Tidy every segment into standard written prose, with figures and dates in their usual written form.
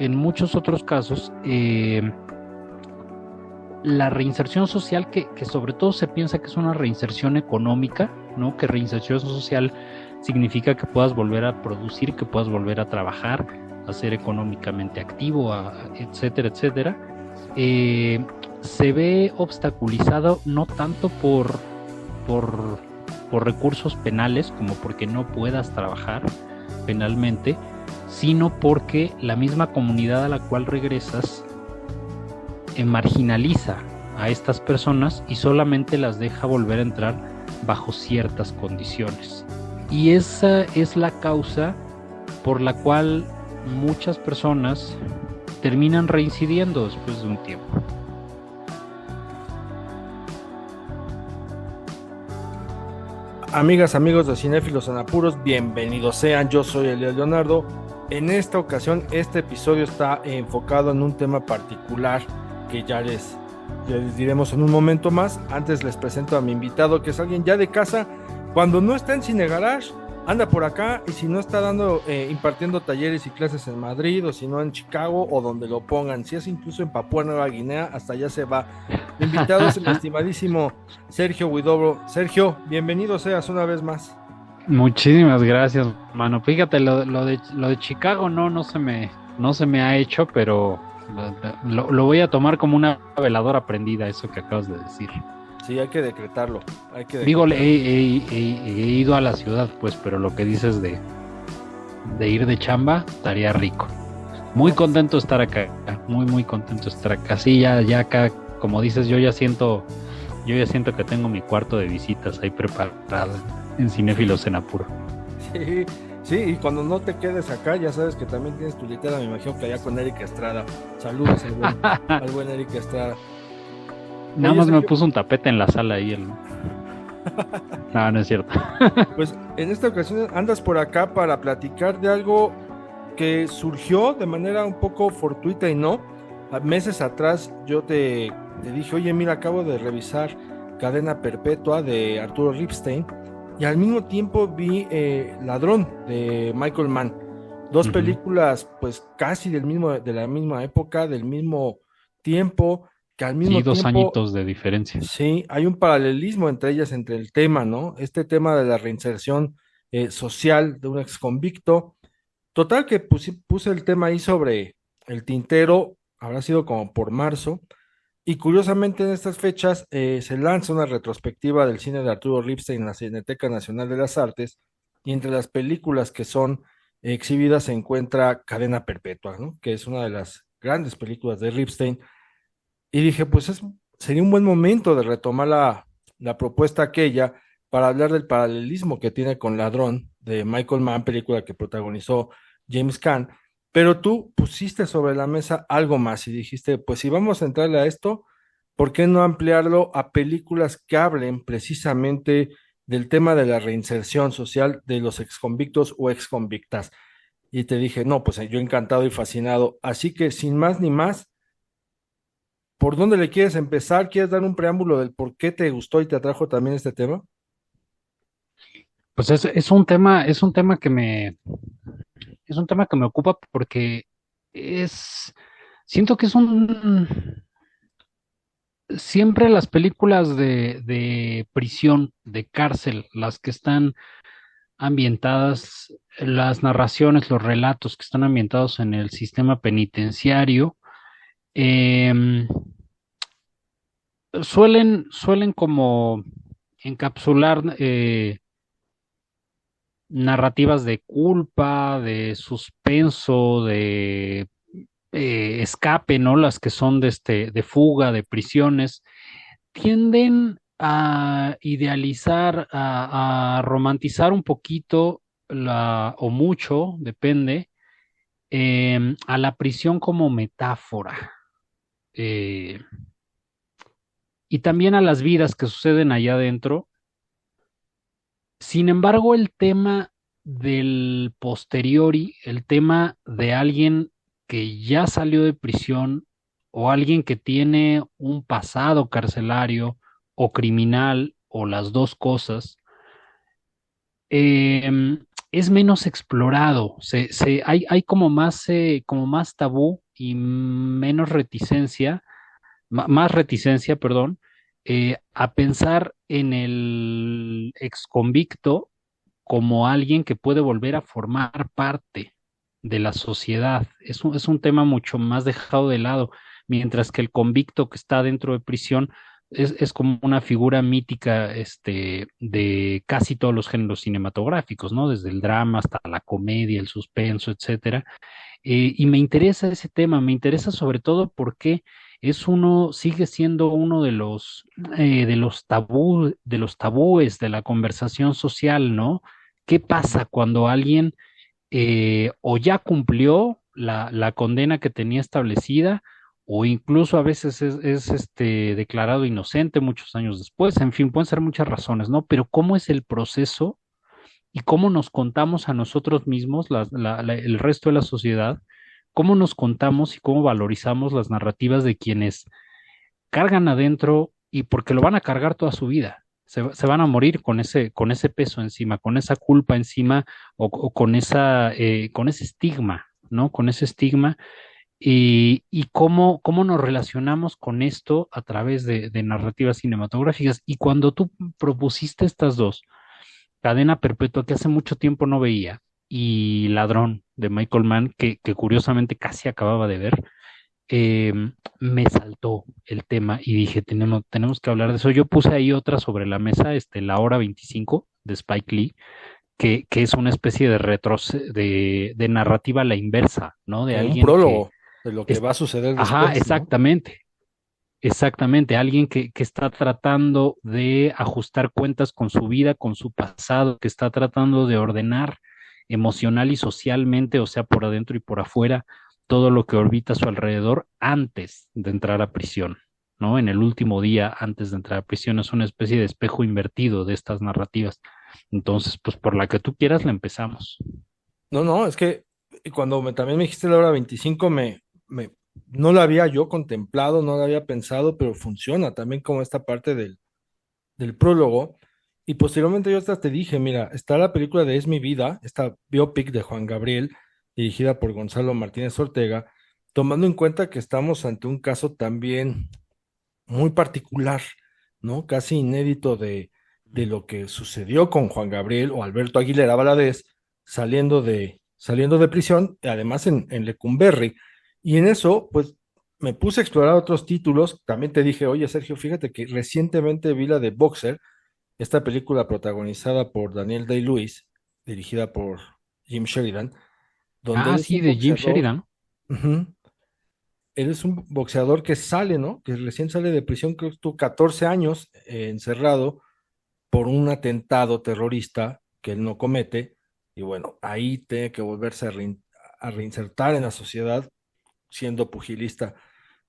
en muchos otros casos, la reinserción social, que sobre todo se piensa que es una reinserción económica, ¿no? Que reinserción social significa que puedas volver a producir, que puedas volver a trabajar, a ser económicamente activo, etcétera, etcétera. eh, Se ve obstaculizado no tanto por, por recursos penales, como porque no puedas trabajar penalmente, sino porque la misma comunidad a la cual regresas marginaliza a estas personas y solamente las deja volver a entrar bajo ciertas condiciones. Y esa es la causa por la cual muchas personas terminan reincidiendo después de un tiempo. Amigas, amigos de Cinéfilos en Apuros, bienvenidos sean. Yo soy Elías Leonardo. En esta ocasión, este episodio está enfocado en un tema particular que ya les diremos en un momento más. Antes les presento a mi invitado, que es alguien ya de casa. Cuando no está en Cine Garage, anda por acá, y si no está impartiendo talleres y clases en Madrid, o si no en Chicago, o donde lo pongan, si es incluso en Papúa Nueva Guinea, hasta allá se va. Mi invitado es el estimadísimo Sergio Huidobro. Sergio, bienvenido seas una vez más. Muchísimas gracias, mano. Fíjate, lo de Chicago no se me ha hecho, pero lo voy a tomar como una veladora prendida, eso que acabas de decir. Sí, hay que decretarlo, hay que Digo, decretarlo. he ido a la ciudad, pues, pero lo que dices de ir de chamba, estaría rico. Muy No, pues, contento de estar acá, muy contento de estar acá. Sí, ya acá, como dices, yo ya siento que tengo mi cuarto de visitas ahí preparado en Cinéfilos en Apuro. sí, sí, y cuando no te quedes acá, ya sabes que también tienes tu litera, me imagino que allá con Eric Estrada. Saludos al buen Eric Estrada. Nada Oye, más me Sergio, puso un tapete en la sala ahí. No, no es cierto. pues en esta ocasión andas por acá para platicar de algo que surgió de manera un poco fortuita y no. Meses atrás yo te dije, oye, mira, acabo de revisar Cadena Perpetua de Arturo Ripstein, y al mismo tiempo vi Ladrón de Michael Mann. Dos Ujú. películas pues casi de la misma época, del mismo tiempo, que al Sí, mismo dos tiempo, añitos de diferencia. sí, hay un paralelismo entre ellas, entre el tema, ¿no? Este tema de la reinserción social de un ex convicto. Total que puse el tema ahí sobre el tintero, habrá sido como por marzo, y curiosamente en estas fechas se lanza una retrospectiva del cine de Arturo Ripstein en la Cineteca Nacional de las Artes, y entre las películas que son exhibidas se encuentra Cadena Perpetua, ¿no? Que es una de las grandes películas de Ripstein, y dije, pues sería un buen momento de retomar la propuesta aquella para hablar del paralelismo que tiene con Ladrón de Michael Mann, película que protagonizó James Caan. Pero tú pusiste sobre la mesa algo más y dijiste, pues si vamos a entrarle a esto, ¿por qué no ampliarlo a películas que hablen precisamente del tema de la reinserción social de los exconvictos o exconvictas? Y te dije, no, pues yo encantado y fascinado. Así que sin más ni más, ¿por dónde le quieres empezar? ¿Quieres dar un preámbulo del por qué te gustó y te atrajo también este tema? Pues es un tema es un tema que me ocupa porque es, siento que es siempre las películas de prisión, de cárcel, las que están ambientadas, las narraciones, los relatos que están ambientados en el sistema penitenciario, em, suelen como encapsular narrativas de culpa, de suspenso, de escape, ¿no? Las que son de fuga, de prisiones, tienden a idealizar, a romantizar un poquito o mucho, depende, a la prisión como metáfora. eh, y también a las vidas que suceden allá adentro. Sin embargo, el tema del posteriori, el tema de alguien que ya salió de prisión o alguien que tiene un pasado carcelario o criminal o las dos cosas, es menos explorado, hay como más tabú y menos reticencia, más reticencia, perdón, a pensar en el exconvicto como alguien que puede volver a formar parte de la sociedad. Es un tema mucho más dejado de lado, mientras que el convicto que está dentro de prisión es como una figura mítica, de casi todos los géneros cinematográficos, ¿no? Desde el drama hasta la comedia, el suspenso, etcétera. Y me interesa ese tema, me interesa sobre todo porque sigue siendo uno de los tabúes de la conversación social, ¿no? ¿Qué pasa cuando alguien o ya cumplió la condena que tenía establecida, o incluso a veces es declarado inocente muchos años después? En fin, pueden ser muchas razones, ¿no? Pero ¿cómo es el proceso y cómo nos contamos a nosotros mismos, el resto de la sociedad? ¿Cómo nos contamos y cómo valorizamos las narrativas de quienes cargan adentro y porque lo van a cargar toda su vida? Se van a morir con ese peso encima, con esa culpa encima, o con ese estigma, ¿no? Con ese estigma. Y cómo nos relacionamos con esto a través de narrativas cinematográficas. Y cuando tú propusiste estas dos, Cadena Perpetua, que hace mucho tiempo no veía, y Ladrón de Michael Mann, que curiosamente casi acababa de ver, eh, me saltó el tema y dije, tenemos que hablar de eso. Yo puse ahí otra sobre la mesa, La Hora 25 de Spike Lee, que es una especie de narrativa a la inversa, ¿no? De Como un alguien que prólogo de lo que es, va a suceder ajá, después, ¿no? exactamente. Exactamente, alguien que está tratando de ajustar cuentas con su vida, con su pasado, que está tratando de ordenar emocional y socialmente, o sea, por adentro y por afuera, todo lo que orbita a su alrededor antes de entrar a prisión, ¿no? En el último día antes de entrar a prisión. Es una especie de espejo invertido de estas narrativas. Entonces, pues por la que tú quieras, la empezamos. No, no, es que cuando también me dijiste la hora 25 no la había yo contemplado, no la había pensado, pero funciona también como esta parte del prólogo. Y posteriormente yo hasta te dije, mira, está la película de Es mi vida, esta biopic de Juan Gabriel, dirigida por Gonzalo Martínez Ortega, tomando en cuenta que estamos ante un caso también muy particular, ¿no? Casi inédito de lo que sucedió con Juan Gabriel o Alberto Aguilera Valadez saliendo de prisión, y además en Lecumberri. Y en eso, pues, me puse a explorar otros títulos. También te dije, oye, Sergio, fíjate que recientemente vi la de Boxer, esta película protagonizada por Daniel Day-Lewis, dirigida por Jim Sheridan, donde Ah, él es sí, un de Jim boxeador. Sheridan. Ujú. Él es un boxeador que sale, ¿no? Que recién sale de prisión, creo que estuvo 14 años encerrado por un atentado terrorista que él no comete. Y bueno, ahí tiene que volverse a reinsertar en la sociedad siendo pugilista.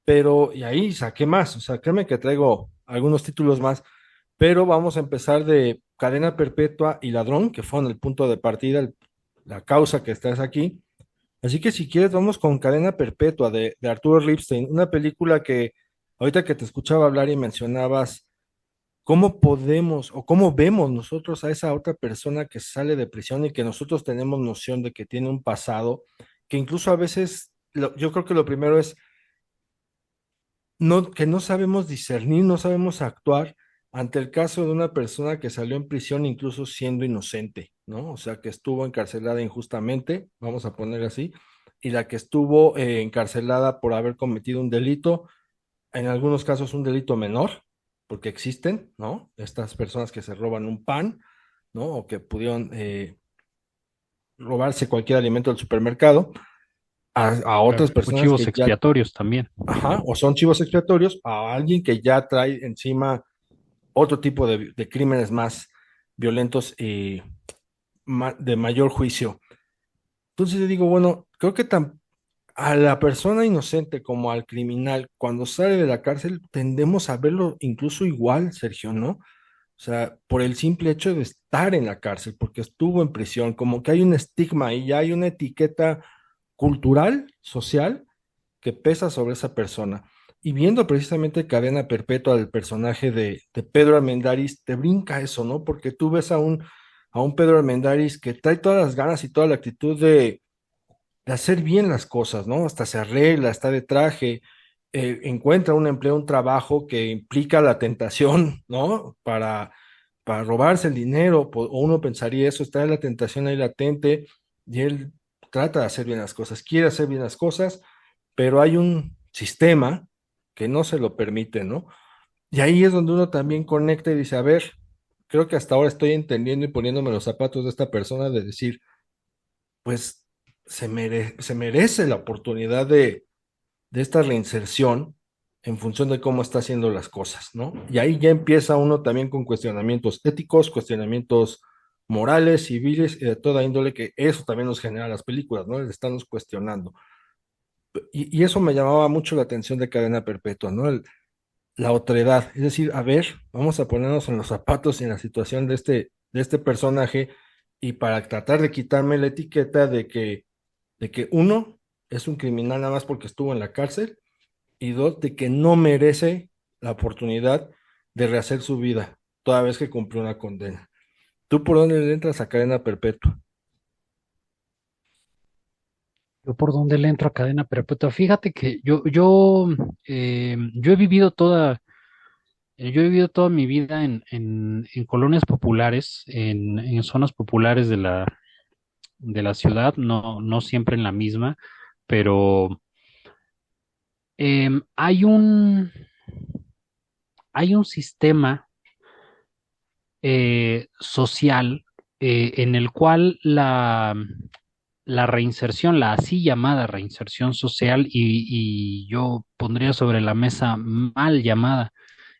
Pero, y ahí saqué más, o sea, créeme que traigo algunos títulos más, pero vamos a empezar de Cadena Perpetua y Ladrón, que fueron el punto de partida, la causa que estás aquí. Así que si quieres, vamos con Cadena Perpetua de Arturo Ripstein, una película que ahorita que te escuchaba hablar y mencionabas cómo podemos o cómo vemos nosotros a esa otra persona que sale de prisión y que nosotros tenemos noción de que tiene un pasado, que incluso a veces yo creo que lo primero es que no sabemos discernir, no sabemos actuar ante el caso de una persona que salió en prisión incluso siendo inocente, ¿no? O sea, que estuvo encarcelada injustamente, vamos a poner así, y la que estuvo encarcelada por haber cometido un delito, en algunos casos un delito menor, porque existen, ¿no? Estas personas que se roban un pan, ¿no? O que pudieron robarse cualquier alimento del supermercado, a otras Claro, o personas chivos que ya, expiatorios también. ajá, o son chivos expiatorios, a alguien que ya trae encima otro tipo de crímenes más violentos y de mayor juicio. Entonces yo digo, bueno, creo que a la persona inocente como al criminal, cuando sale de la cárcel, tendemos a verlo incluso igual, Sergio, ¿no? O sea, por el simple hecho de estar en la cárcel, porque estuvo en prisión, como que hay un estigma y ya hay una etiqueta cultural, social, que pesa sobre esa persona. Y viendo precisamente Cadena Perpetua del personaje de Pedro Armendáriz, te brinca eso, ¿no? Porque tú ves a un a un Pedro Armendáriz que trae todas las ganas y toda la actitud de hacer bien las cosas, ¿no? Hasta se arregla, está de traje, encuentra un empleo, un trabajo que implica la tentación, ¿no? Para robarse el dinero, o uno pensaría eso, está la tentación ahí latente y él trata de hacer bien las cosas, quiere hacer bien las cosas, pero hay un sistema que no se lo permite, ¿no? Y ahí es donde uno también conecta y dice, a ver, creo que hasta ahora estoy entendiendo y poniéndome los zapatos de esta persona de decir, pues se merece la oportunidad de esta reinserción en función de cómo está haciendo las cosas, ¿no? Y ahí ya empieza uno también con cuestionamientos éticos, cuestionamientos morales, civiles y de toda índole, que eso también nos genera las películas, ¿no? El estarnos cuestionando. Y eso me llamaba mucho la atención de Cadena Perpetua, ¿no? La otredad, es decir, a ver, vamos a ponernos en los zapatos y en la situación de este personaje y para tratar de quitarme la etiqueta de que uno es un criminal nada más porque estuvo en la cárcel y dos, de que no merece la oportunidad de rehacer su vida toda vez que cumplió una condena. ¿Tú por dónde le entras a cadena perpetua? Yo por dónde le entro a cadena perpetua. Fíjate que yo he vivido yo he vivido toda mi vida en colonias populares, en zonas populares de la ciudad, no siempre en la misma, pero em, hay un, hay un sistema social en el cual la reinserción, la así llamada reinserción social, y yo pondría sobre la mesa mal llamada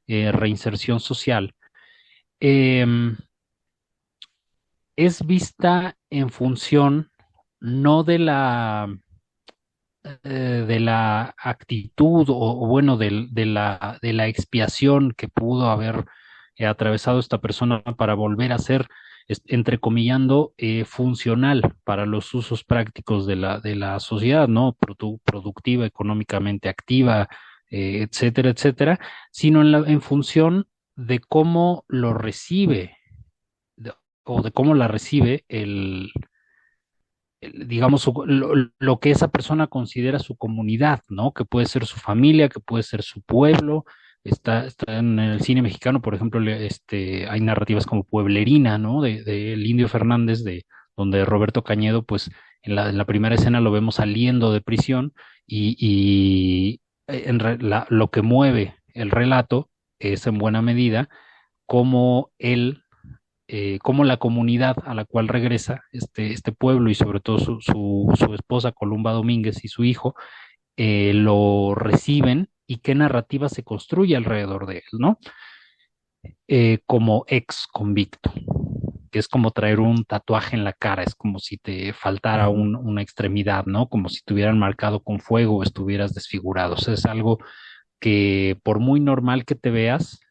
reinserción social, em, es vista en función no de la actitud o bueno, de la expiación que pudo haber atravesado esta persona para volver a ser, entrecomillando, funcional para los usos prácticos de la sociedad, ¿no? Productiva, económicamente activa, etcétera, etcétera, sino en función de cómo lo recibe de- o de cómo la recibe digamos, lo que esa persona considera su comunidad, ¿no? Que puede ser su familia, que puede ser su pueblo. Está en el cine mexicano, por ejemplo, hay narrativas como Pueblerina, ¿no? De el Indio Fernández, donde Roberto Cañedo, pues, en la primera escena lo vemos saliendo de prisión y lo que mueve el relato es en buena medida cómo cómo la comunidad a la cual regresa este pueblo y sobre todo su esposa Columba Domínguez y su hijo lo reciben y qué narrativa se construye alrededor de él, ¿no? Como ex convicto, que es como traer un tatuaje en la cara, es como si te faltara una extremidad, ¿no? Como si te hubieran marcado con fuego o estuvieras desfigurado. O sea, es algo que por muy normal que te veas,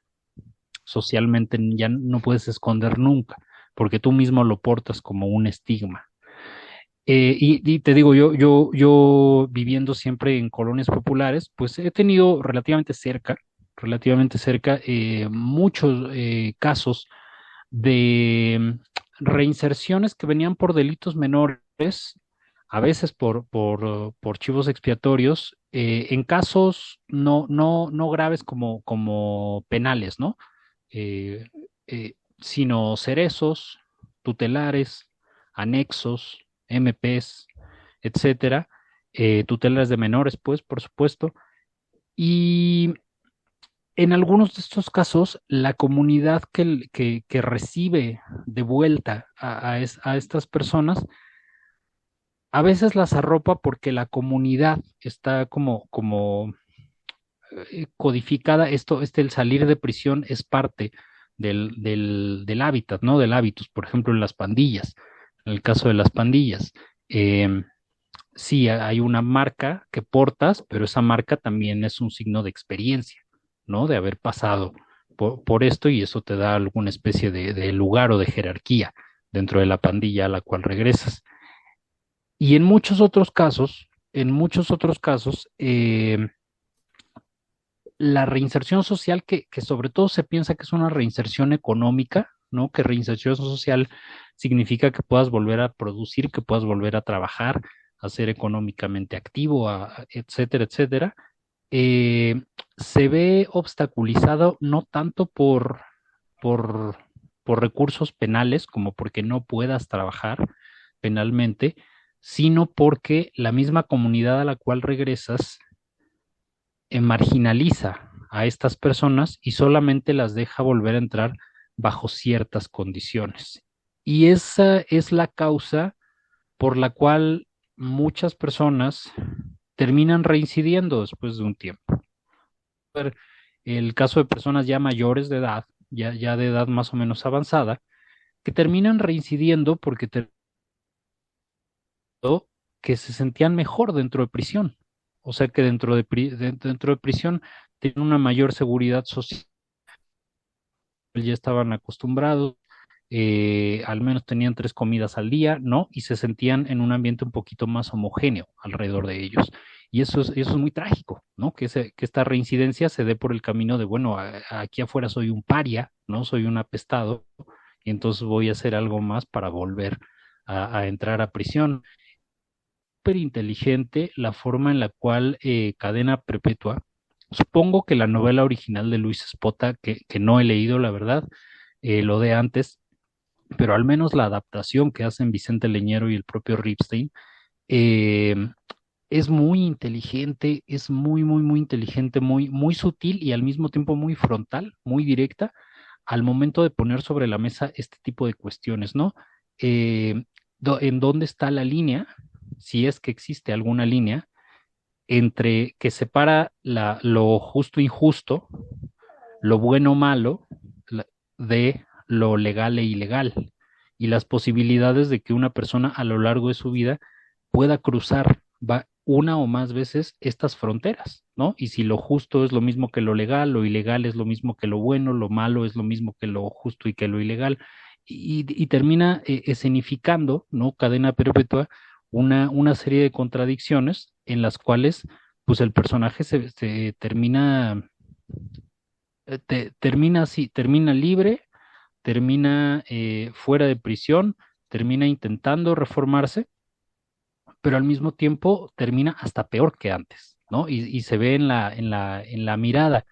socialmente ya no puedes esconder nunca, porque tú mismo lo portas como un estigma. Y te digo, yo viviendo siempre en colonias populares, pues he tenido relativamente cerca, muchos casos de reinserciones que venían por delitos menores, a veces por chivos expiatorios, en casos no graves como penales, ¿no? eh, Sino cerezos, tutelares, anexos, MPs, etcétera, tutelares de menores, pues, por supuesto. Y en algunos de estos casos, la comunidad que recibe de vuelta a estas personas, a veces las arropa porque la comunidad está como codificada, el salir de prisión es parte del hábitat, ¿no? Del hábitus, por ejemplo, en las pandillas, en el caso de las pandillas. eh, sí, hay una marca que portas, pero esa marca también es un signo de experiencia, ¿no? De haber pasado por esto y eso te da alguna especie de lugar o de jerarquía dentro de la pandilla a la cual regresas. Y en muchos otros casos, la reinserción social, que sobre todo se piensa que es una reinserción económica, ¿no? Que reinserción social significa que puedas volver a producir, que puedas volver a trabajar, a ser económicamente activo, etcétera, etcétera. eh, Se ve obstaculizado no tanto por, por recursos penales, como porque no puedas trabajar penalmente, sino porque la misma comunidad a la cual regresas marginaliza a estas personas y solamente las deja volver a entrar bajo ciertas condiciones. Y esa es la causa por la cual muchas personas terminan reincidiendo después de un tiempo. El caso de personas ya mayores de edad, ya de edad más o menos avanzada, que terminan reincidiendo porque que se sentían mejor dentro de prisión. O sea que dentro de prisión tienen una mayor seguridad social, ya estaban acostumbrados, al menos tenían 3 comidas al día, ¿no? Y se sentían en un ambiente un poquito más homogéneo alrededor de ellos. Y eso es muy trágico, ¿no? Que esta reincidencia se dé por el camino de, bueno, aquí afuera soy un paria, ¿no? Soy un apestado, y entonces voy a hacer algo más para volver a entrar a prisión. Súper inteligente la forma en la cual Cadena Perpetua, supongo que la novela original de Luis Espota, que no he leído, la verdad, lo de antes, pero al menos la adaptación que hacen Vicente Leñero y el propio Ripstein, eh, es muy inteligente, es muy, muy, muy inteligente, muy, muy sutil y al mismo tiempo muy frontal, muy directa al momento de poner sobre la mesa este tipo de cuestiones, ¿no? Eh, ¿En dónde está la línea, si es que existe alguna línea, entre que separa lo justo e injusto, lo bueno o malo, de lo legal e ilegal, y las posibilidades de que una persona a lo largo de su vida pueda cruzar una o más veces estas fronteras, ¿no? Y si lo justo es lo mismo que lo legal, lo ilegal es lo mismo que lo bueno, lo malo es lo mismo que lo justo y que lo ilegal, y termina escenificando, ¿no? Cadena perpetua, una serie de contradicciones en las cuales, pues el personaje se termina, termina así, termina libre, termina fuera de prisión, termina intentando reformarse, pero al mismo tiempo termina hasta peor que antes, ¿no? Y se ve en la mirada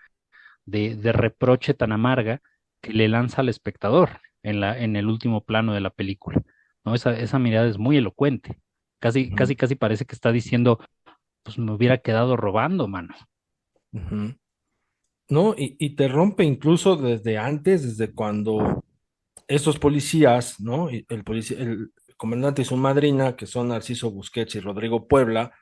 de reproche tan amarga que le lanza al espectador en el último plano de la película, ¿no? Esa mirada es muy elocuente. Casi, Ujú, casi, casi parece que está diciendo, pues me hubiera quedado robando, mano. ujú. ¿No? Y te rompe incluso desde antes, desde cuando estos policías, ¿no? Y el comandante y su madrina, que son Narciso Busquets y Rodrigo Puebla,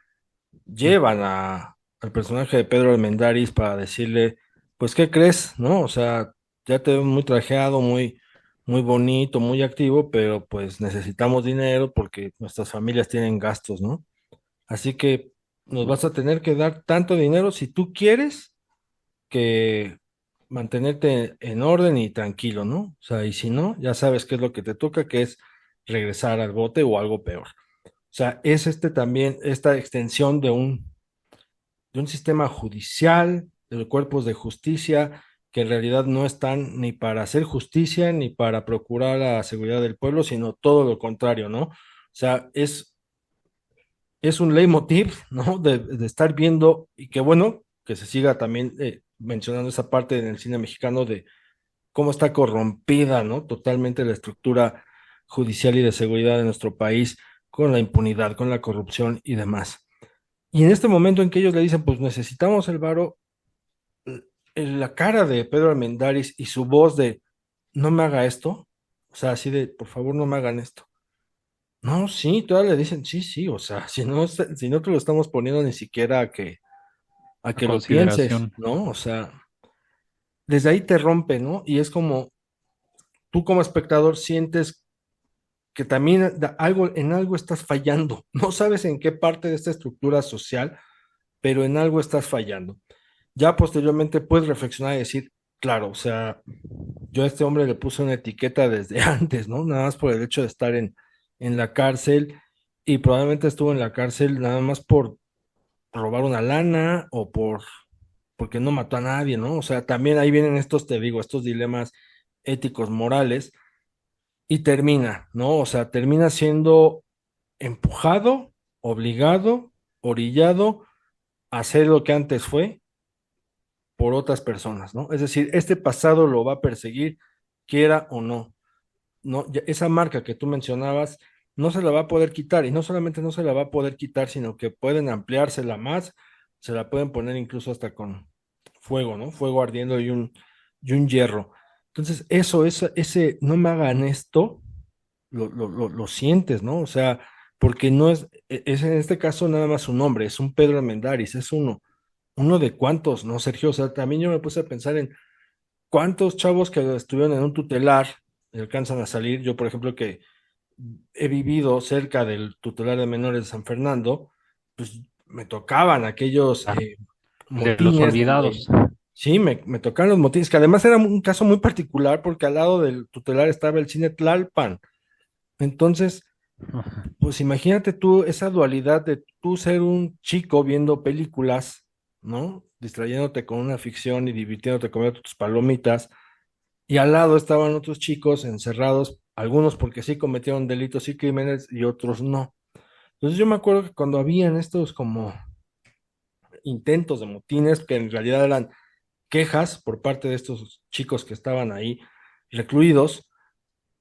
Mm. llevan al personaje de Pedro Armendáriz para decirle, pues, ¿qué crees? ¿No? O sea, ya te veo muy trajeado, muy, muy bonito, muy activo, pero pues necesitamos dinero porque nuestras familias tienen gastos, ¿no? Así que nos vas a tener que dar tanto dinero si tú quieres que mantenerte en orden y tranquilo, ¿no? O sea, y si no, ya sabes qué es lo que te toca, que es regresar al bote o algo peor. O sea, es también esta extensión de un sistema judicial, de los cuerpos de justicia, que en realidad no están ni para hacer justicia ni para procurar la seguridad del pueblo, sino todo lo contrario, ¿no? O sea, es un leitmotiv, ¿no? De estar viendo, y que bueno, que se siga también mencionando esa parte en el cine mexicano de cómo está corrompida, ¿no? Totalmente la estructura judicial y de seguridad de nuestro país, con la impunidad, con la corrupción y demás. Y en este momento en que ellos le dicen, pues necesitamos el varo, la cara de Pedro Armendáriz y su voz de, no me haga esto, o sea, así de, por favor, no me hagan esto. No, sí, todavía le dicen, sí, sí, o sea, si no te lo estamos poniendo ni siquiera a A que lo pienses, consideración. ¿no? O sea, desde ahí te rompe, ¿no? Y es como tú como espectador sientes que también en algo estás fallando. No sabes en qué parte de esta estructura social, pero en algo estás fallando. Ya posteriormente puedes reflexionar y decir, claro, o sea, yo a este hombre le puse una etiqueta desde antes, ¿no? Nada más por el hecho de estar en la cárcel y probablemente estuvo en la cárcel nada más por robar una lana o porque no mató a nadie, ¿no? O sea, también ahí vienen estos, te digo, estos dilemas éticos, morales, y termina, ¿no? O sea, termina siendo empujado, obligado, orillado a hacer lo que antes fue por otras personas, ¿no? Es decir, este pasado lo va a perseguir, quiera o no. No, esa marca que tú mencionabas no se la va a poder quitar y no solamente no se la va a poder quitar, sino que pueden ampliársela más, se la pueden poner incluso hasta con fuego, ¿no? Fuego ardiendo y un hierro. Entonces, ese, no me hagan esto, lo sientes, ¿no? O sea, porque no es en este caso nada más un nombre, es un Pedro Armendáriz, es uno de cuántos, ¿no, Sergio? O sea, también yo me puse a pensar en cuántos chavos que estuvieron en un tutelar y alcanzan a salir. Yo, por ejemplo, que he vivido cerca del tutelar de menores de San Fernando, pues me tocaban aquellos Ah, el de los motines olvidados. donde, sí, me tocaban los motines, que además era un caso muy particular porque al lado del tutelar estaba el cine Tlalpan. Entonces, Ajá. pues imagínate tú esa dualidad de tú ser un chico viendo películas, ¿no? Distrayéndote con una ficción y divirtiéndote comiendo tus palomitas, y al lado estaban otros chicos encerrados, algunos porque sí cometieron delitos y crímenes y otros no. Entonces yo me acuerdo que cuando habían estos como intentos de motines, que en realidad eran quejas por parte de estos chicos que estaban ahí recluidos,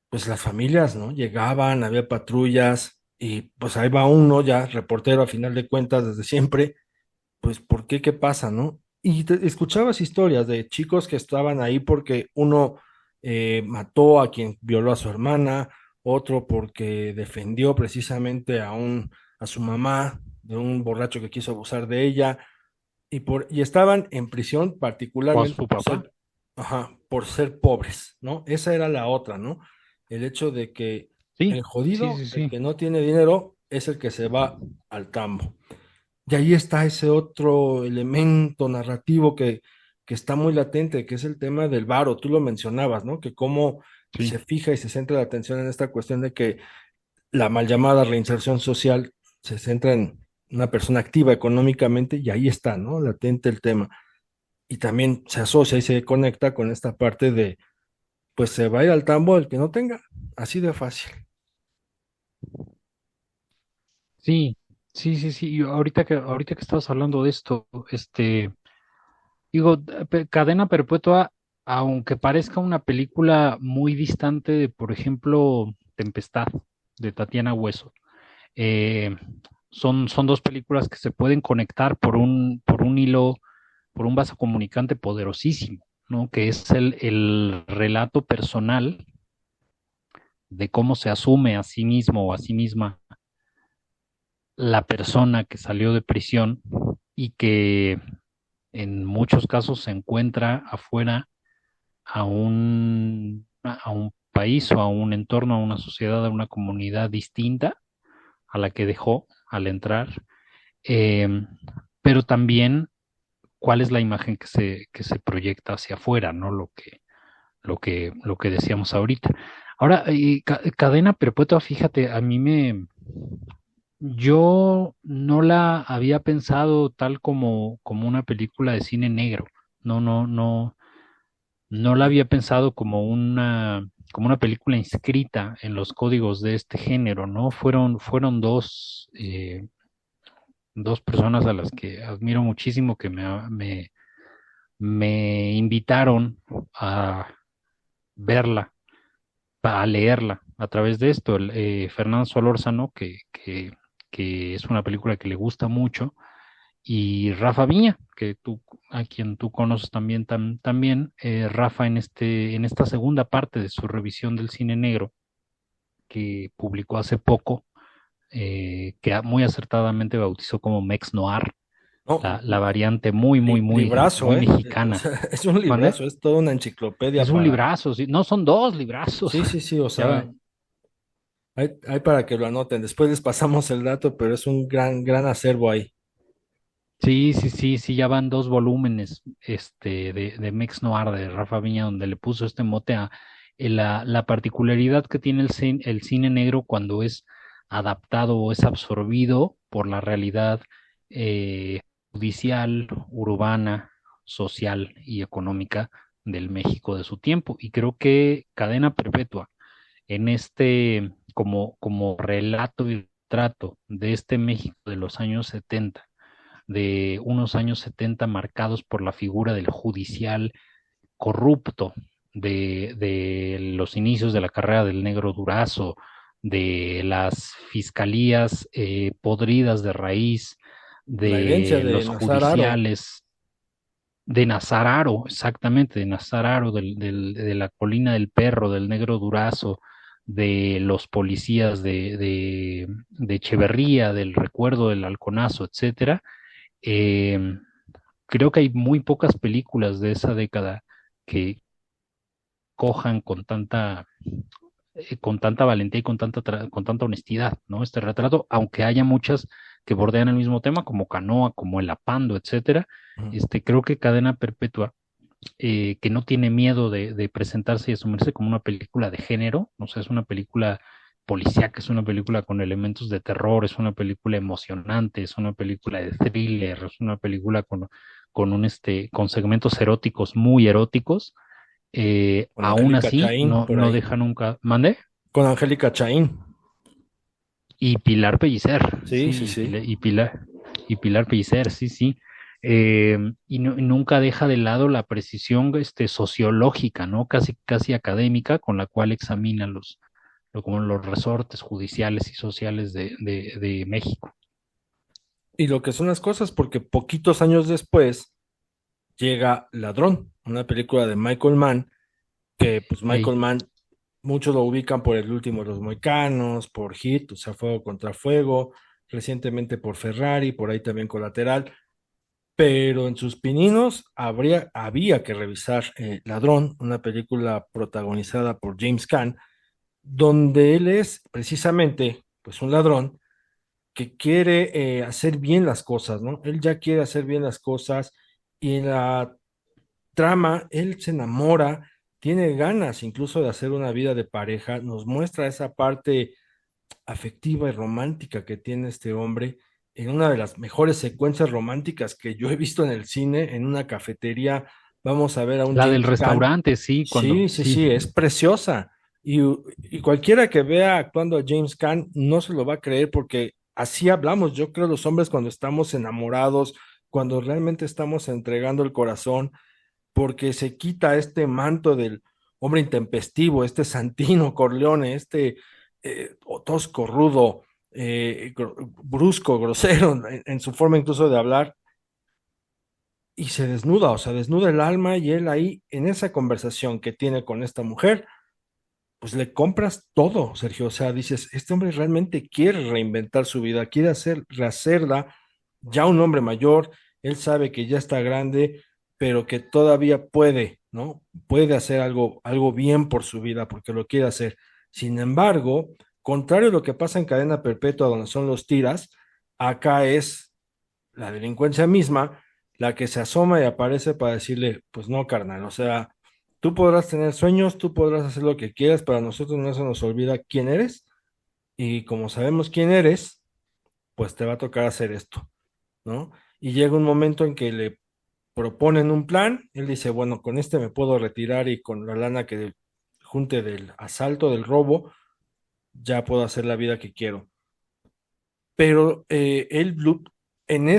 pues las familias, ¿no? Llegaban, había patrullas y pues ahí va uno ya, reportero a final de cuentas desde siempre, pues ¿por qué? ¿Qué pasa, no? Y escuchabas historias de chicos que estaban ahí porque uno mató a quien violó a su hermana, otro porque defendió precisamente a su mamá de un borracho que quiso abusar de ella, y estaban en prisión O a particularmente su papá. por ser pobres, ¿no? Esa era la otra, ¿no? El hecho de que Sí, el sí, jodido, sí, el sí. que no tiene dinero, es el que se va al tambo. Y ahí está ese otro elemento narrativo que está muy latente, que es el tema del varo. Tú lo mencionabas, ¿no? Que cómo Sí. se fija y se centra la atención en esta cuestión de que la mal llamada reinserción social se centra en una persona activa económicamente y ahí está, ¿no? Latente el tema. Y también se asocia y se conecta con esta parte de, pues se va a ir al tambo el que no tenga, así de fácil. Sí, sí, sí, sí. Y ahorita que estabas hablando de esto, digo, Cadena Perpetua, aunque parezca una película muy distante de, por ejemplo, Tempestad, de Tatiana Hueso, eh, son dos películas que se pueden conectar por un hilo, por un vaso comunicante poderosísimo, ¿no? Que es el relato personal de cómo se asume a sí mismo o a sí misma la persona que salió de prisión y que en muchos casos se encuentra afuera a un país o a un entorno, a una sociedad, a una comunidad distinta a la que dejó al entrar, eh, pero también cuál es la imagen que se proyecta hacia afuera, ¿no? Lo que decíamos ahorita. Ahora, Cadena Perpetua, fíjate, yo no la había pensado tal como una película de cine negro. No, no, no, no la había pensado como una película inscrita en los códigos de este género, ¿no? Fueron dos personas a las que admiro muchísimo que me invitaron a verla, a leerla a través de esto. Fernando Solórzano, que es una película que le gusta mucho, y Rafa Viña, a quien tú conoces también, también Rafa en esta segunda parte de su revisión del cine negro que publicó hace poco, que muy acertadamente bautizó como Mex Noir, No, la variante muy, muy, muy, librazo, muy ¿eh? O mexicana. sea, es un ¿Mande? librazo, es toda una enciclopedia Es un para... librazo, sí. No, son dos librazos. Sí, sí, sí, o Ya sea, van. hay para que lo anoten. Después les pasamos el dato, pero es un gran, gran acervo ahí. Sí, sí, sí, sí, ya van dos volúmenes de Mex Noir de Rafa Viña, donde le puso este mote a la particularidad que tiene el cine negro cuando es adaptado o es absorbido por la realidad eh, judicial, urbana, social y económica del México de su tiempo. Y creo que Cadena Perpetua en este como relato y retrato de este México de los años 70, de unos años 70 marcados por la figura del judicial corrupto, de los inicios de la carrera del Negro Durazo, de las fiscalías podridas de raíz, La herencia de de los Nazar Haro. judiciales de Nazararo, exactamente, de Nazararo, de la colina del perro, del Negro Durazo, de los policías de Echeverría, del recuerdo del Halconazo, etcétera. Eh, Creo que hay muy pocas películas de esa década que cojan con tanta valentía y con tanta honestidad, ¿no? Este retrato, aunque haya muchas que bordean el mismo tema, como Canoa, como El Apando, etcétera. Ujú. Creo que Cadena Perpetua, que no tiene miedo de presentarse y asumirse como una película de género, o sea, es una película policíaca, es una película con elementos de terror, es una película emocionante, es una película de thriller, es una película con segmentos eróticos muy eróticos, Con aún Angélica así Chaín no, por no ahí. deja nunca, mande, Con Angélica Chaín. y Pilar Pellicer, Sí, sí, sí, sí. Y Pilar Pellicer, sí, sí. Y nunca deja de lado la precisión sociológica, ¿no? Casi académica, con la cual examina como los resortes judiciales y sociales de México. Y lo que son las cosas, porque poquitos años después llega Ladrón, una película de Michael Mann, que pues Michael Ey, Mann, muchos lo ubican por El último de los Mohicanos, por Hit, o sea, Fuego contra Fuego, recientemente por Ferrari, por ahí también Colateral, pero en sus pininos había que revisar Ladrón, una película protagonizada por James Caan, donde él es precisamente pues un ladrón que quiere hacer bien las cosas, ¿no? Él ya quiere hacer bien las cosas y en la trama él se enamora, tiene ganas incluso de hacer una vida de pareja, nos muestra esa parte afectiva y romántica que tiene este hombre en una de las mejores secuencias románticas que yo he visto en el cine, en una cafetería, vamos a ver a un la del James Caan. restaurante, sí, Sí, sí, sí, sí, es preciosa. Y cualquiera que vea actuando a James Caan no se lo va a creer porque así hablamos, yo creo, los hombres cuando estamos enamorados, cuando realmente estamos entregando el corazón, porque se quita este manto del hombre intempestivo, este Santino Corleone, este tosco, rudo, brusco, grosero en su forma incluso de hablar, y se desnuda, o sea, desnuda el alma y él ahí, en esa conversación que tiene con esta mujer, pues le compras todo, Sergio. O sea, dices, este hombre realmente quiere reinventar su vida, quiere rehacerla, ya un hombre mayor, él sabe que ya está grande, pero que todavía puede, ¿no? Puede hacer algo bien por su vida, porque lo quiere hacer. Sin embargo, contrario a lo que pasa en Cadena Perpetua, donde son los tiras, acá es la delincuencia misma la que se asoma y aparece para decirle, pues no, carnal, o sea, tú podrás tener sueños, tú podrás hacer lo que quieras, pero a nosotros no se nos olvida quién eres y como sabemos quién eres, pues te va a tocar hacer esto, ¿no? Y llega un momento en que le proponen un plan, él dice, bueno, con este me puedo retirar y con la lana que junte del asalto, del robo, ya puedo hacer la vida que quiero. Pero en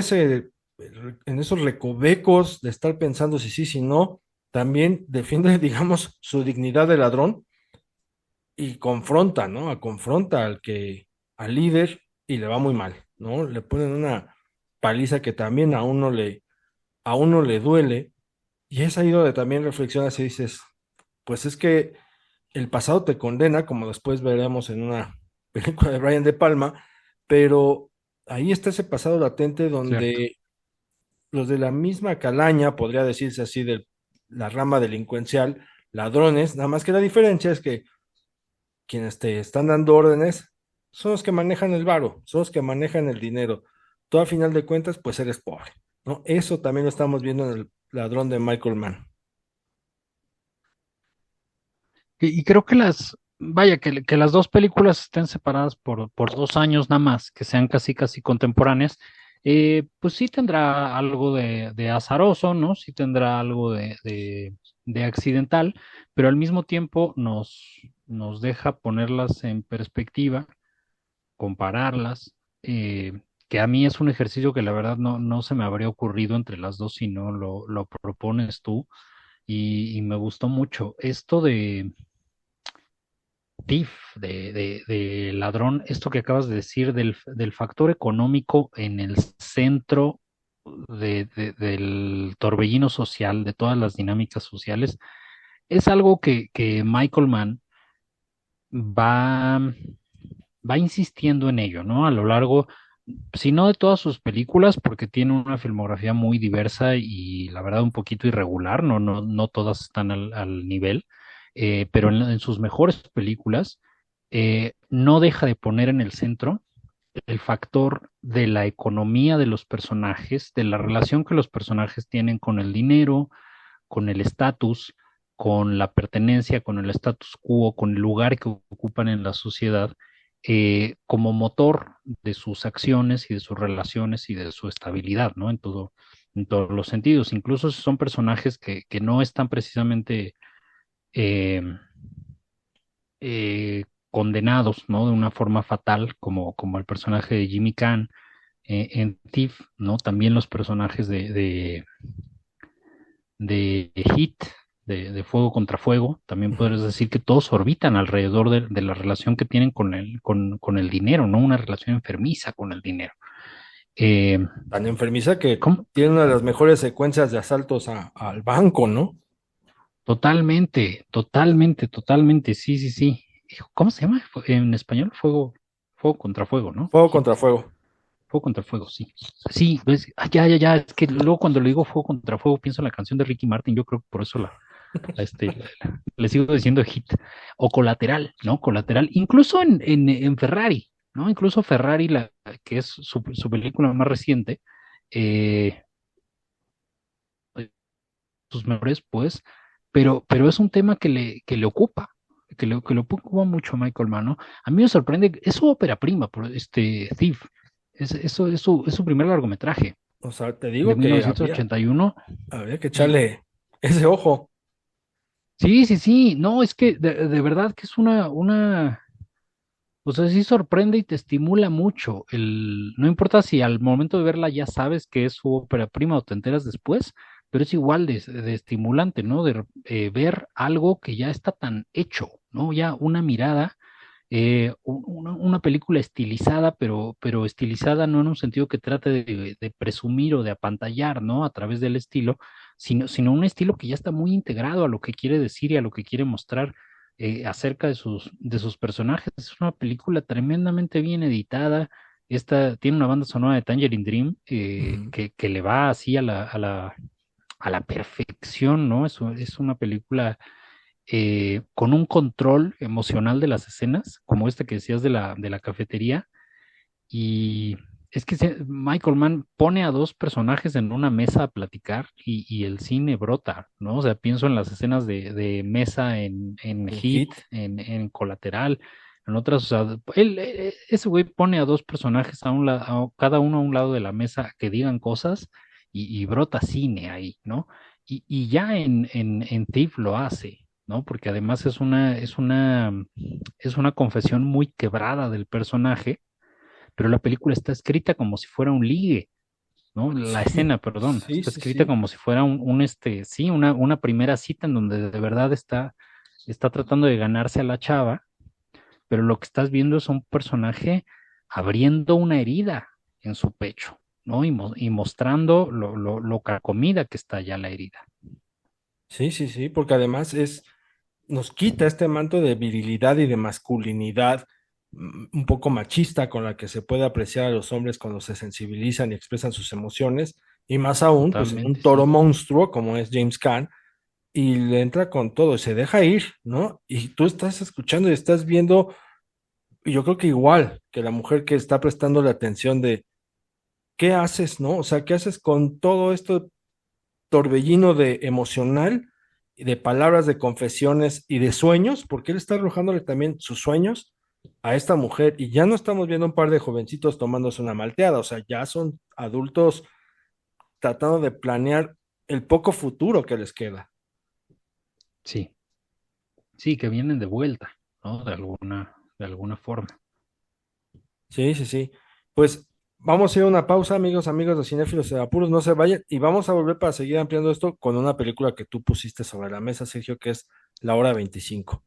en esos recovecos de estar pensando si sí, si no, también defiende, digamos, su dignidad de ladrón y confronta, ¿no? Confronta al líder y le va muy mal, ¿no? Le ponen una paliza que también a uno le duele y es ahí donde también reflexionas y dices, pues es que el pasado te condena, como después veremos en una película de Brian De Palma, pero ahí está ese pasado latente cierto. donde los de la misma calaña, podría decirse así, de la rama delincuencial, ladrones, nada más que la diferencia es que quienes te están dando órdenes son los que manejan el varo, son los que manejan el dinero. Tú a final de cuentas, pues eres pobre, ¿no? Eso también lo estamos viendo en el ladrón de Michael Mann. Y creo que vaya, que las dos películas estén separadas por 2 años nada más, que sean casi contemporáneas, pues sí tendrá algo de azaroso, ¿no? Sí tendrá algo de accidental, pero al mismo tiempo nos deja ponerlas en perspectiva, compararlas, que a mí es un ejercicio que la verdad no se me habría ocurrido entre las dos si no lo propones tú, y me gustó mucho. Esto de thief, de ladrón, esto que acabas de decir del factor económico en el centro del torbellino social, de todas las dinámicas sociales, es algo que Michael Mann va, va insistiendo en ello, ¿no? A lo largo, si no de todas sus películas, porque tiene una filmografía muy diversa y la verdad un poquito irregular, no todas están al nivel, pero en sus mejores películas no deja de poner en el centro el factor de la economía de los personajes, de la relación que los personajes tienen con el dinero, con el estatus, con la pertenencia, con el status quo, con el lugar que ocupan en la sociedad, como motor de sus acciones y de sus relaciones y de su estabilidad, ¿no? En todos los sentidos. Incluso si son personajes que no están precisamente eh, condenados, ¿no? De una forma fatal, como el personaje de Jimmy Caan en Thief, ¿no? También los personajes de Heat, de Fuego contra Fuego, también Ujú. podrías decir que todos orbitan alrededor de la relación que tienen con el dinero, ¿no? Una relación enfermiza con el dinero. Eh, Tan enfermiza que ¿Cómo? tiene una de las mejores secuencias de asaltos al banco, ¿no? Totalmente, totalmente, totalmente, sí, sí, sí. ¿Cómo se llama en español? Fuego contra fuego, ¿no? Fuego Hit, contra fuego. fuego contra fuego, sí. Sí, pues, ya, es que luego cuando le digo fuego contra fuego pienso en la canción de Ricky Martin, yo creo que por eso le sigo diciendo hit o colateral, ¿no? Colateral, incluso en Ferrari, ¿no? Incluso Ferrari, que es su película más reciente, eh, sus mejores, pues, pero es un tema que le ocupa, que le ocupa mucho a Michael Mann, ¿no? A mí me sorprende, es su ópera prima, por Thief, eso es su primer largometraje O sea, te de digo que había, 1981. había que Y echarle ese ojo. sí, sí, sí, no, es que de verdad que es o sea, sí sorprende y te estimula mucho. No importa si al momento de verla ya sabes que es su ópera prima o te enteras después, pero es igual de estimulante, ¿no? De ver algo que ya está tan hecho, ¿no? Ya una mirada, una película estilizada, pero estilizada no en un sentido que trate de presumir o de apantallar, ¿no? A través del estilo, sino un estilo que ya está muy integrado a lo que quiere decir y a lo que quiere mostrar acerca de sus personajes. Es una película tremendamente bien editada. Tiene una banda sonora de Tangerine Dream Ujú. que le va así a la perfección, ¿no? Es una película con un control emocional de las escenas, como esta que decías de la cafetería, y es que Michael Mann pone a dos personajes en una mesa a platicar y el cine brota, ¿no? O sea, pienso en las escenas de mesa en En Heat, Hit. en Colateral, en otras, o sea, ese güey pone a dos personajes cada uno a un lado de la mesa a que digan cosas y brota cine ahí, ¿no? Y ya en Thief lo hace, ¿no? Porque además es una confesión muy quebrada del personaje, pero la película está escrita como si fuera un ligue, ¿no? La Sí, escena, perdón, sí, está sí, escrita sí. como si fuera sí, una primera cita en donde de verdad está tratando de ganarse a la chava, pero lo que estás viendo es un personaje abriendo una herida en su pecho, ¿no? Y mostrando lo carcomida que está ya la herida. Sí, sí, sí, porque además nos quita este manto de virilidad y de masculinidad un poco machista con la que se puede apreciar a los hombres cuando se sensibilizan y expresan sus emociones, y más aún, pues en un Totalmente, toro sí. monstruo como es James Caan, y le entra con todo, y se deja ir, ¿no? Y tú estás escuchando y estás viendo, y yo creo que igual que la mujer que está prestando la atención de, ¿qué haces, no? O sea, ¿qué haces con todo esto torbellino de emocional, y de palabras, de confesiones y de sueños? Porque él está arrojándole también sus sueños a esta mujer, y ya no estamos viendo un par de jovencitos tomándose una malteada, o sea, ya son adultos tratando de planear el poco futuro que les queda. Sí, sí, que vienen de vuelta, ¿no? De alguna forma. Sí, sí, sí. Pues vamos a ir a una pausa, amigos de Cinéfilos de Apuros, no se vayan y vamos a volver para seguir ampliando esto con una película que tú pusiste sobre la mesa, Sergio, que es La Hora 25.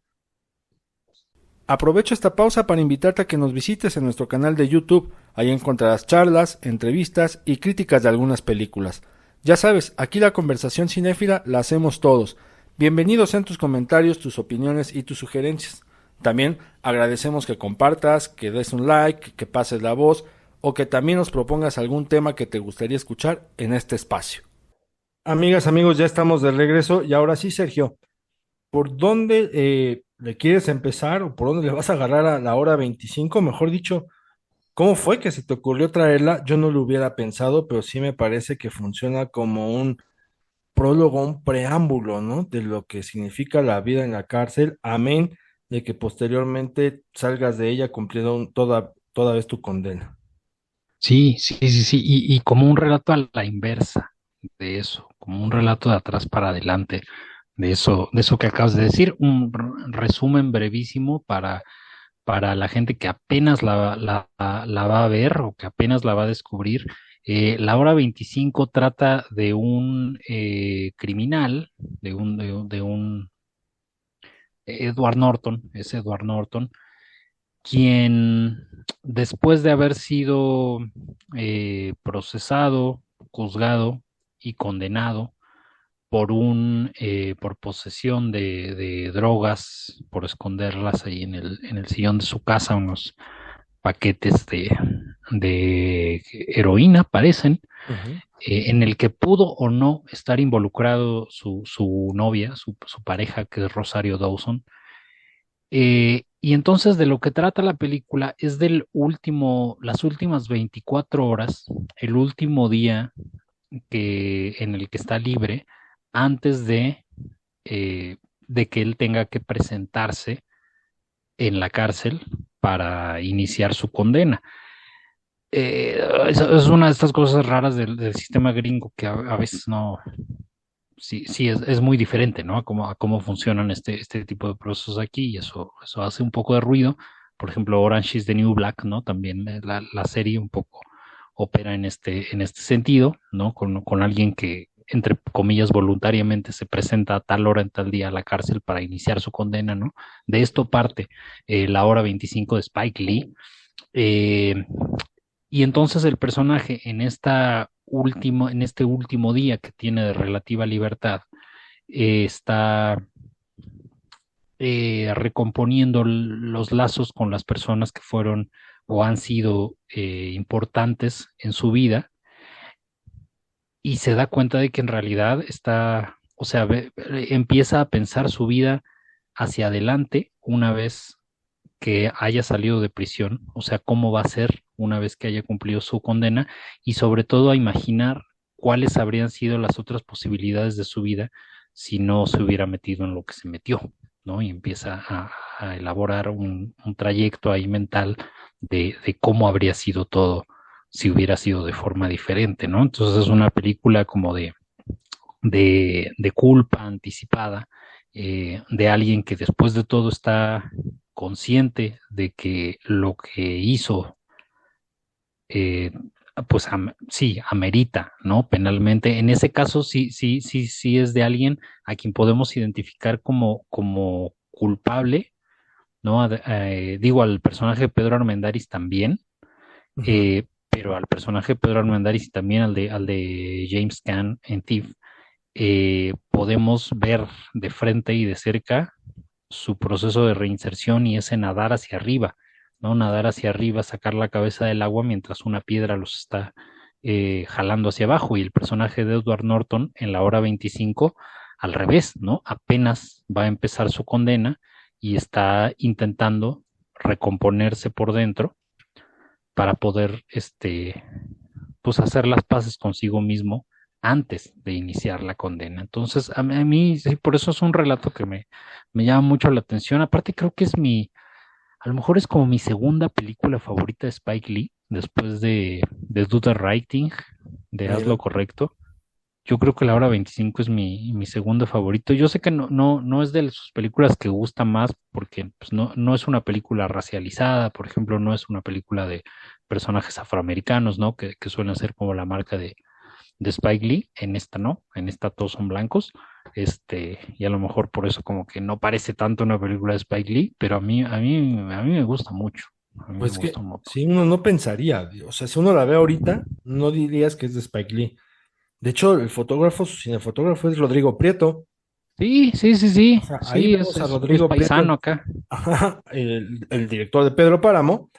Aprovecho esta pausa para invitarte a que nos visites en nuestro canal de YouTube. Ahí encontrarás charlas, entrevistas y críticas de algunas películas. Ya sabes, aquí la conversación cinéfila la hacemos todos. Bienvenidos sean tus comentarios, tus opiniones y tus sugerencias. También agradecemos que compartas, que des un like, que pases la voz o que también nos propongas algún tema que te gustaría escuchar en este espacio. Amigas, amigos, ya estamos de regreso y ahora sí, Sergio, ¿por dónde le quieres empezar o por dónde le vas a agarrar a La Hora 25? Mejor dicho, ¿cómo fue que se te ocurrió traerla? Yo no lo hubiera pensado, pero sí me parece que funciona como un prólogo, un preámbulo, ¿no? De lo que significa la vida en la cárcel, amén, de que posteriormente salgas de ella cumpliendo toda vez tu condena. Sí, sí, sí, sí, y como un relato a la inversa de eso, como un relato de atrás para adelante de eso que acabas de decir, un resumen brevísimo para la gente que apenas la va a ver o que apenas la va a descubrir. La hora 25 trata de un criminal, de un Edward Norton, es Edward Norton, quien después de haber sido procesado, juzgado y condenado por posesión de drogas, por esconderlas ahí en el sillón de su casa, unos paquetes de heroína, parecen, Ujú. en el que pudo o no estar involucrado su novia, su pareja, que es Rosario Dawson. Y entonces de lo que trata la película es del último, las últimas 24 horas, el último día en el que está libre antes de que él tenga que presentarse en la cárcel para iniciar su condena. Es una de estas cosas raras del sistema gringo que a veces no, sí, sí es muy diferente, ¿no? A cómo funcionan este tipo de procesos aquí y eso hace un poco de ruido. Por ejemplo, Orange is the New Black, ¿no? También la serie un poco opera en este sentido, ¿no? Con alguien que, entre comillas, voluntariamente se presenta a tal hora en tal día a la cárcel para iniciar su condena, ¿no? De esto parte la hora 25 de Spike Lee. Eh, y entonces el personaje en este último día que tiene de relativa libertad, está recomponiendo los lazos con las personas que fueron o han sido importantes en su vida y se da cuenta de que en realidad está, o sea, empieza a pensar su vida hacia adelante una vez que haya salido de prisión, o sea, cómo va a ser una vez que haya cumplido su condena y sobre todo a imaginar cuáles habrían sido las otras posibilidades de su vida si no se hubiera metido en lo que se metió, ¿no? Y empieza a elaborar un trayecto ahí mental de cómo habría sido todo si hubiera sido de forma diferente, ¿no? Entonces es una película como de culpa anticipada, de alguien que después de todo está consciente de que lo que hizo, eh, pues sí, amerita, ¿no? Penalmente. En ese caso, sí es de alguien a quien podemos identificar como culpable, ¿no? Digo, al personaje de Pedro Armendáriz también, Ujú. pero al personaje de Pedro Armendáriz y también al de James Caan en Thief, podemos ver de frente y de cerca su proceso de reinserción y ese nadar hacia arriba, ¿no? Nadar hacia arriba, sacar la cabeza del agua mientras una piedra los está jalando hacia abajo. Y el personaje de Edward Norton en la hora 25, al revés, ¿no? Apenas va a empezar su condena y está intentando recomponerse por dentro para poder, pues hacer las paces consigo mismo antes de iniciar la condena. Entonces, a mí sí, por eso es un relato que me llama mucho la atención. Aparte, creo que a lo mejor es como mi segunda película favorita de Spike Lee, después de Do the Right Thing, de Haz lo El, Correcto. Yo creo que La Hora 25 es mi segundo favorito. Yo sé que no es de sus películas que gusta más porque pues, no es una película racializada, por ejemplo, no es una película de personajes afroamericanos, ¿no? Que suelen ser como la marca de Spike Lee. En esta no, en esta todos son blancos. Y a lo mejor por eso como que no parece tanto una película de Spike Lee, pero a mí me gusta mucho. A mí me Pues gusta que un montón. si uno no pensaría, o sea, si uno la ve ahorita, no dirías que es de Spike Lee. De hecho, el fotógrafo, su cinefotógrafo es Rodrigo Prieto. Sí, sí, sí, O sí, sea, ahí sí, vemos a es Rodrigo Prieto, paisano acá. ajá, el director de Pedro Páramo,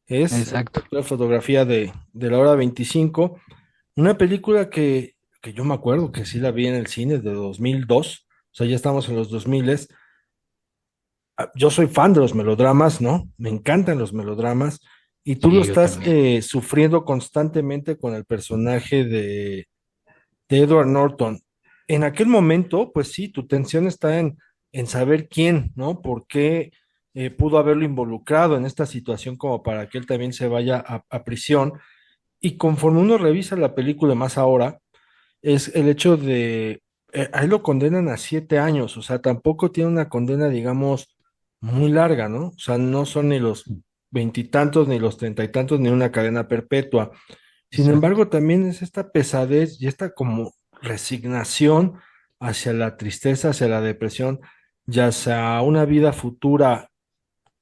es el Exacto. director de fotografía de La Hora 25, una película que yo me acuerdo que sí la vi en el cine de 2002, o sea, ya estamos en los 2000. Yo soy fan de los melodramas, ¿no? Me encantan los melodramas, y tú lo Sí, yo estás también. sufriendo constantemente con el personaje de Edward Norton. En aquel momento, pues sí, tu tensión está en saber quién, ¿no? ¿Por qué pudo haberlo involucrado en esta situación como para que él también se vaya a prisión? Y conforme uno revisa la película más ahora, es el hecho de, a él lo condenan a 7 años, o sea, tampoco tiene una condena, digamos, muy larga, ¿no? O sea, no son ni los veintitantos, ni los treinta y tantos, ni una cadena perpetua. Sin Exacto. embargo, también es esta pesadez y esta como resignación hacia la tristeza, hacia la depresión, ya sea una vida futura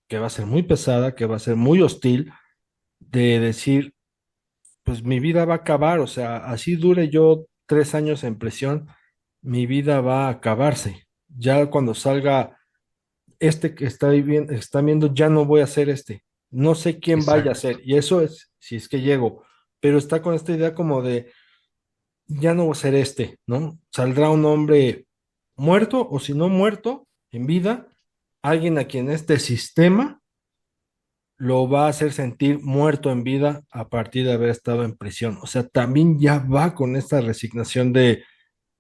que va a ser muy pesada, que va a ser muy hostil, de decir, pues mi vida va a acabar, o sea, así dure yo 3 años en prisión, mi vida va a acabarse. Ya cuando salga este que está viendo, ya no voy a ser este. No sé quién vaya a Exacto. ser, y eso es si es que llego, pero está con esta idea como de ya no va a ser este, ¿no? Saldrá un hombre muerto o si no muerto, en vida, alguien a quien este sistema lo va a hacer sentir muerto en vida a partir de haber estado en prisión. O sea, también ya va con esta resignación de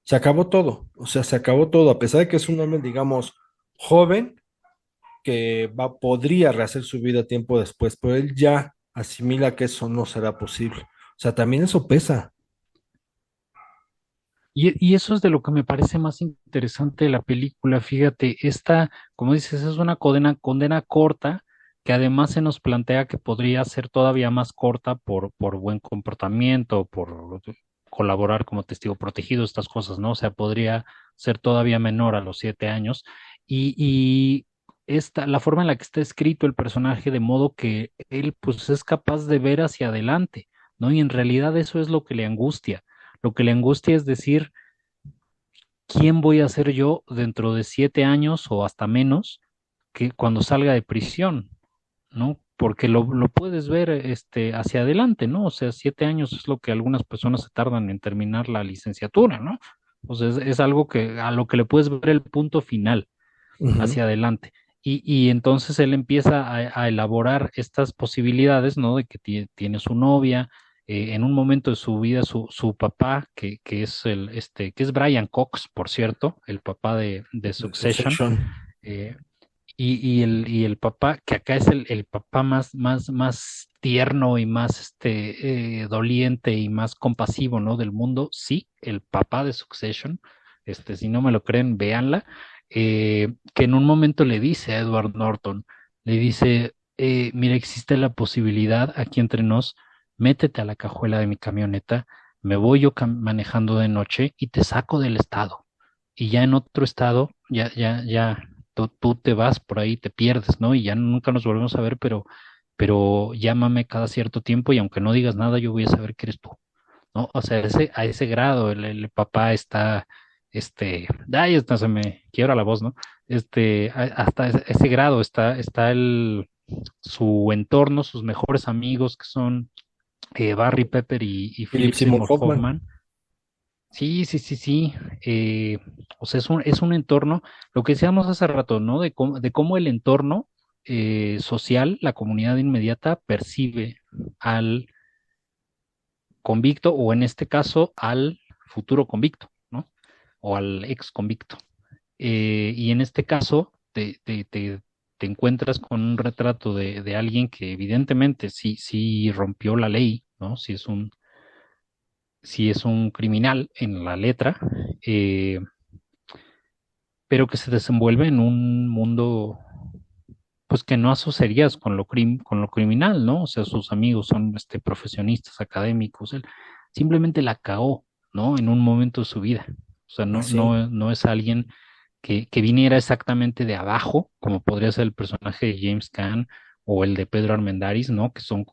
se acabó todo, o sea, se acabó todo, a pesar de que es un hombre, digamos, joven, que podría rehacer su vida tiempo después, pero él ya asimila que eso no será posible. O sea, también eso pesa. Y eso es de lo que me parece más interesante de la película. Fíjate, esta, como dices, es una condena corta que además se nos plantea que podría ser todavía más corta por buen comportamiento, por colaborar como testigo protegido, estas cosas, ¿no? O sea, podría ser todavía menor a los 7 años. Y la forma en la que está escrito el personaje, de modo que él pues es capaz de ver hacia adelante, ¿no? Y en realidad eso es lo que le angustia. Lo que le angustia es decir, ¿quién voy a ser yo dentro de 7 años o hasta menos que cuando salga de prisión? ¿No? Porque lo puedes ver hacia adelante, ¿no? O sea, 7 años es lo que algunas personas se tardan en terminar la licenciatura, ¿no? O sea, es algo que a lo que le puedes ver el punto final Ujú. hacia adelante. Y entonces él empieza a elaborar estas posibilidades, ¿no? De que tiene su novia, en un momento de su vida, su papá, que es que es Brian Cox, por cierto, el papá de De Succession, Succession. eh, y el papá, que acá es el papá más tierno y más doliente y más compasivo, ¿no? Del mundo, sí, el papá de Succession, si no me lo creen, véanla, que en un momento le dice a Edward Norton, le dice, mira, existe la posibilidad aquí entre nos, métete a la cajuela de mi camioneta, me voy yo manejando de noche y te saco del estado. Y ya en otro estado, ya tú te vas por ahí, te pierdes, ¿no? Y ya nunca nos volvemos a ver, pero llámame cada cierto tiempo y aunque no digas nada, yo voy a saber que eres tú, ¿no? O sea, a ese grado el papá está, ay, hasta se me quiebra la voz, ¿no? Hasta ese grado está su entorno, sus mejores amigos, que son Barry Pepper y Philip Philip Seymour Seymour Hoffman. Hoffman. Sí, sí, sí, sí. O sea, es un entorno, lo que decíamos hace rato, ¿no? De cómo el entorno social, la comunidad inmediata, percibe al convicto o en este caso al futuro convicto, ¿no? O al ex convicto. Y en este caso te encuentras con un retrato de alguien que evidentemente sí rompió la ley, ¿no? Sí es sí es un criminal en la letra, eh, pero que se desenvuelve en un mundo pues que no asociarías con con lo criminal, ¿no? O sea, sus amigos son profesionistas académicos, él simplemente la cagó, ¿no? En un momento de su vida. O sea, Así. no es alguien que viniera exactamente de abajo, como podría ser el personaje de James Caan o el de Pedro Armendáriz, ¿no? Que son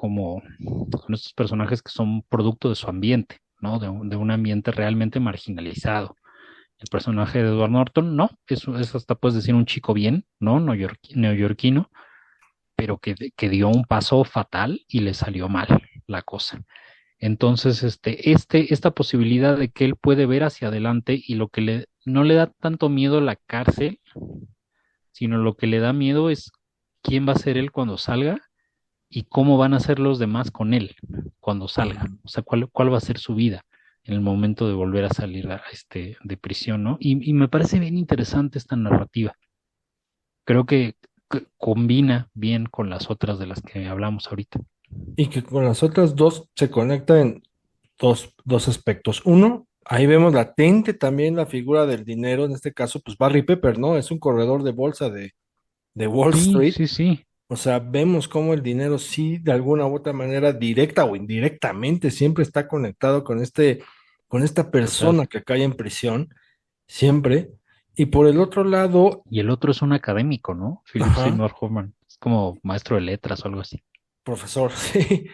estos personajes que son producto de su ambiente, ¿no? De un ambiente realmente marginalizado. El personaje de Edward Norton, no, es hasta puedes decir un chico bien, ¿no? Neoyorquino, pero que dio un paso fatal y le salió mal la cosa. Entonces, esta posibilidad de que él puede ver hacia adelante y lo que no le da tanto miedo la cárcel, sino lo que le da miedo es quién va a ser él cuando salga y cómo van a ser los demás con él cuando salga. Ujú. O sea, cuál va a ser su vida en el momento de volver a salir de prisión, ¿no? Y me parece bien interesante esta narrativa. Creo que combina bien con las otras de las que hablamos ahorita. Y que con las otras dos se conecta en dos aspectos. Uno, ahí vemos latente también la figura del dinero, en este caso, pues Barry Pepper, ¿no? Es un corredor de bolsa de Wall Sí, Street. sí, sí, O sea, vemos cómo el dinero sí, de alguna u otra manera, directa o indirectamente, siempre está conectado con esta total. persona que cae en prisión, siempre. Y por el otro lado, Y el otro es un académico, ¿no? Philip ajá, Seymour Hoffman. Es como maestro de letras o algo así. profesor, sí.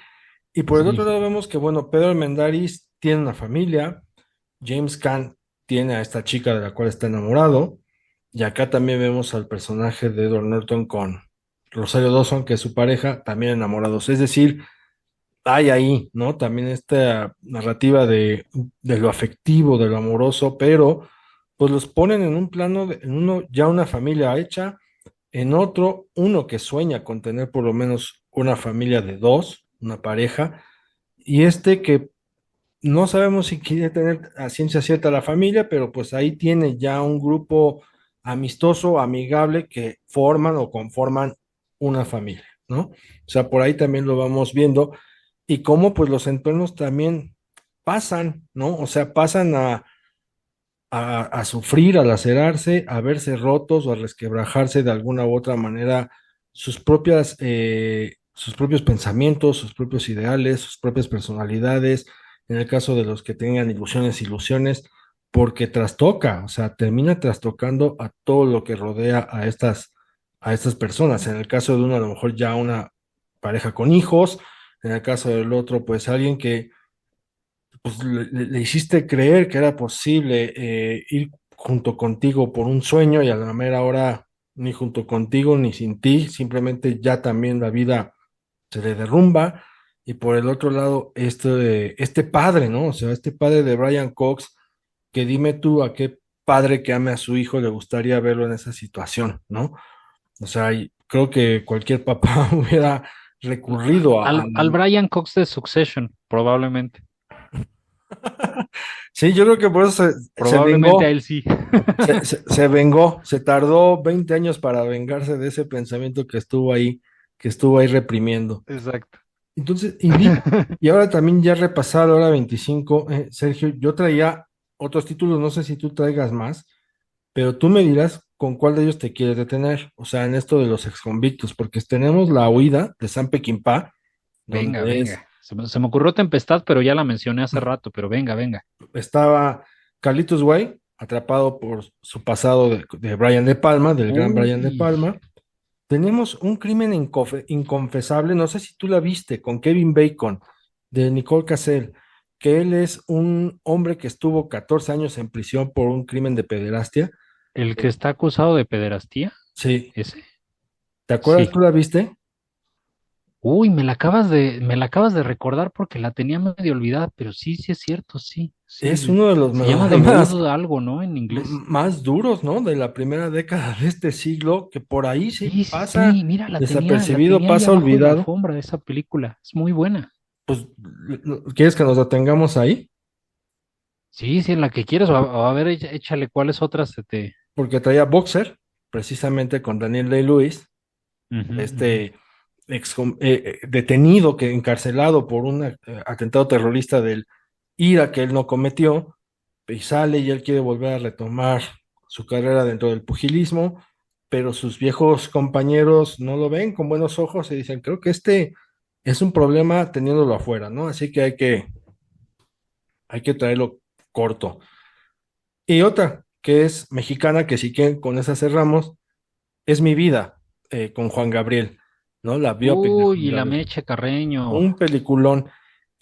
Y por el Sí, otro lado vemos que, bueno, Pedro Armendáriz tiene una familia, James Caan tiene a esta chica de la cual está enamorado, y acá también vemos al personaje de Edward Norton con Rosario Dawson, que es su pareja, también enamorados. Es decir, hay ahí, ¿no? También esta narrativa de lo afectivo, de lo amoroso, pero pues los ponen en un plano, en uno ya una familia hecha, en otro, uno que sueña con tener por lo menos una familia de dos, una pareja, y este que no sabemos si quiere tener a ciencia cierta la familia, pero pues ahí tiene ya un grupo amistoso, amigable, que forman o conforman una familia, ¿no? O sea, por ahí también lo vamos viendo y cómo pues los entornos también pasan, ¿no? O sea, pasan a sufrir, a lacerarse, a verse rotos o a resquebrajarse de alguna u otra manera sus propios pensamientos, sus propios ideales, sus propias personalidades, en el caso de los que tengan ilusiones, porque trastoca, o sea, termina trastocando a todo lo que rodea a estas personas. En el caso de uno, a lo mejor ya una pareja con hijos, en el caso del otro, pues alguien que pues, le hiciste creer que era posible ir junto contigo por un sueño y a la mera hora ni junto contigo ni sin ti, simplemente ya también la vida se le derrumba. Y por el otro lado, este padre, ¿no? O sea, este padre de Brian Cox, que dime tú a qué padre que ame a su hijo le gustaría verlo en esa situación, ¿no? O sea, y creo que cualquier papá hubiera recurrido a al Brian Cox de Succession, probablemente. Sí, yo creo que por eso se Probablemente a vengó. él sí. Se vengó, se tardó 20 años para vengarse de ese pensamiento que estuvo ahí reprimiendo. Exacto. Entonces, y ahora también ya repasado la hora 25, Sergio, yo traía otros títulos, no sé si tú traigas más, pero tú me dirás con cuál de ellos te quieres detener, o sea, en esto de los exconvictos, porque tenemos La Huida de Sam Peckinpah, Venga, donde venga. Se me ocurrió Tempestad, pero ya la mencioné hace rato, pero venga, venga. estaba Carlitos Way, atrapado por su pasado de Brian De Palma, del gran Brian De Uy, Palma. Tenemos un crimen inconfesable, no sé si tú la viste, con Kevin Bacon, de Nicole Cassell, que él es un hombre que estuvo 14 años en prisión por un crimen de pederastia. el que está acusado de pederastía, Sí, ese. ¿te acuerdas? Sí. ¿Tú la viste? Uy, me la acabas de recordar porque la tenía medio olvidada, pero sí, sí es cierto, sí, Es sí. uno de los Se llama The melodramas Wood algo, ¿no? En inglés. más duros, ¿no? De la primera década de este siglo, que por ahí se Sí, sí, pasa sí, mira, la desapercibido, tenía ahí pasa abajo de la olvidado. alfombra esa película. Es muy buena. Pues, ¿quieres que nos detengamos ahí? Sí, sí, en la que quieras. A ver, échale cuáles otras se te. Porque traía Boxer, precisamente con Daniel Day-Lewis, Ujú, ujú. este detenido, que encarcelado por un atentado terrorista del ira que él no cometió, y sale y él quiere volver a retomar su carrera dentro del pugilismo, pero sus viejos compañeros no lo ven con buenos ojos y dicen, creo que este es un problema teniéndolo afuera, ¿no? Así que hay que traerlo corto. Y otra, que es mexicana, que si quieren, con esa cerramos, es Mi Vida, con Juan Gabriel, ¿no? La biopic de Juan Uy, y la Gabriel. Meche Carreño. Un peliculón.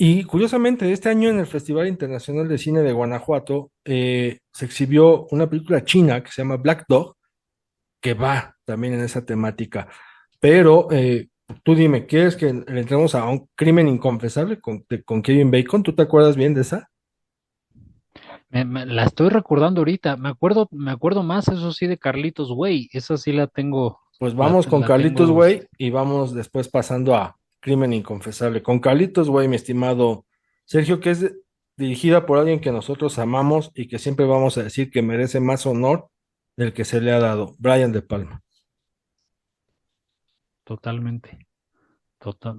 Y curiosamente, este año en el Festival Internacional de Cine de Guanajuato se exhibió una película china que se llama Black Dog, que va también en esa temática. Pero tú dime, ¿quieres que le entremos a un crimen inconfesable con Kevin Bacon? ¿Tú te acuerdas bien de esa? La estoy recordando ahorita. Me acuerdo más, eso sí, de Carlitos Way. Esa sí la tengo, Pues vamos con la Carlitos tengo. Way y vamos después pasando a Crimen Inconfesable. Con Carlitos Way, mi estimado Sergio, que es dirigida por alguien que nosotros amamos y que siempre vamos a decir que merece más honor del que se le ha dado, Brian De Palma. Totalmente,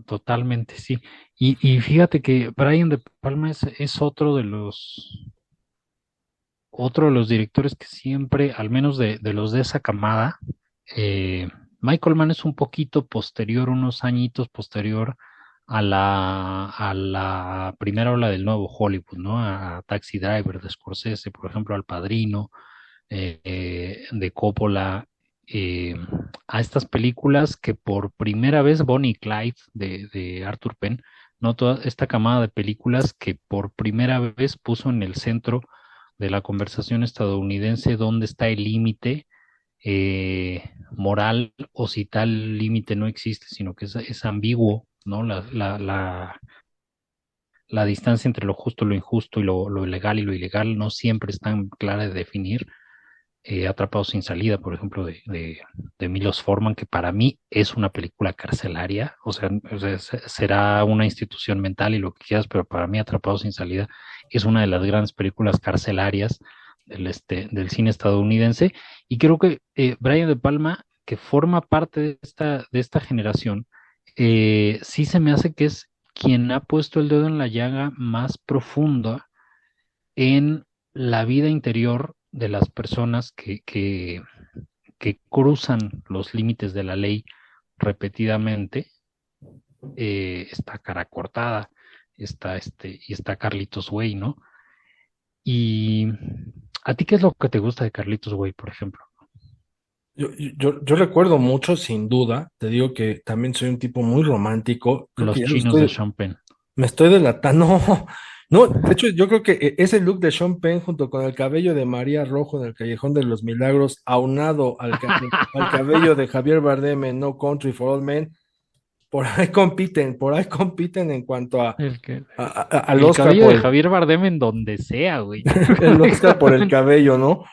totalmente, sí. Y fíjate que Brian De Palma es otro de los directores que siempre, al menos de los de esa camada, eh, Michael Mann es un poquito posterior, unos añitos posterior a la primera ola del nuevo Hollywood, ¿no? A Taxi Driver de Scorsese, por ejemplo, al Padrino, de Coppola, eh, a estas películas que por primera vez Bonnie y Clyde de Arthur Penn, ¿no? Toda esta camada de películas que por primera vez puso en el centro de la conversación estadounidense dónde está el límite moral o si tal límite no existe, sino que es ambiguo, ¿no? La distancia entre lo justo, lo injusto y lo legal y lo ilegal no siempre es tan clara de definir. Atrapados sin salida, por ejemplo, de Milos Forman, que para mí es una película carcelaria, o sea, será una institución mental y lo que quieras, pero para mí Atrapados sin salida es una de las grandes películas carcelarias del cine estadounidense, y creo que Brian De Palma, que forma parte de esta generación, sí se me hace que es quien ha puesto el dedo en la llaga más profunda en la vida interior de las personas que cruzan los límites de la ley repetidamente. Está Cara Cortada, y está Carlitos Way, ¿no? Y ¿a ti qué es lo que te gusta de Carlitos Way, por ejemplo? Yo recuerdo mucho, sin duda, te digo que también soy un tipo muy romántico, creo que Los ya chinos de Sean Penn. me estoy delatando. No, de hecho, yo creo que ese look de Sean Penn junto con el cabello de María Rojo en el Callejón de los Milagros, aunado al cabello de Javier Bardem en No Country for Old Men, por ahí compiten en cuanto El, que, al el Oscar cabello por de Javier Bardem en donde sea, güey. Yo el creo que Oscar por el cabello, ¿no?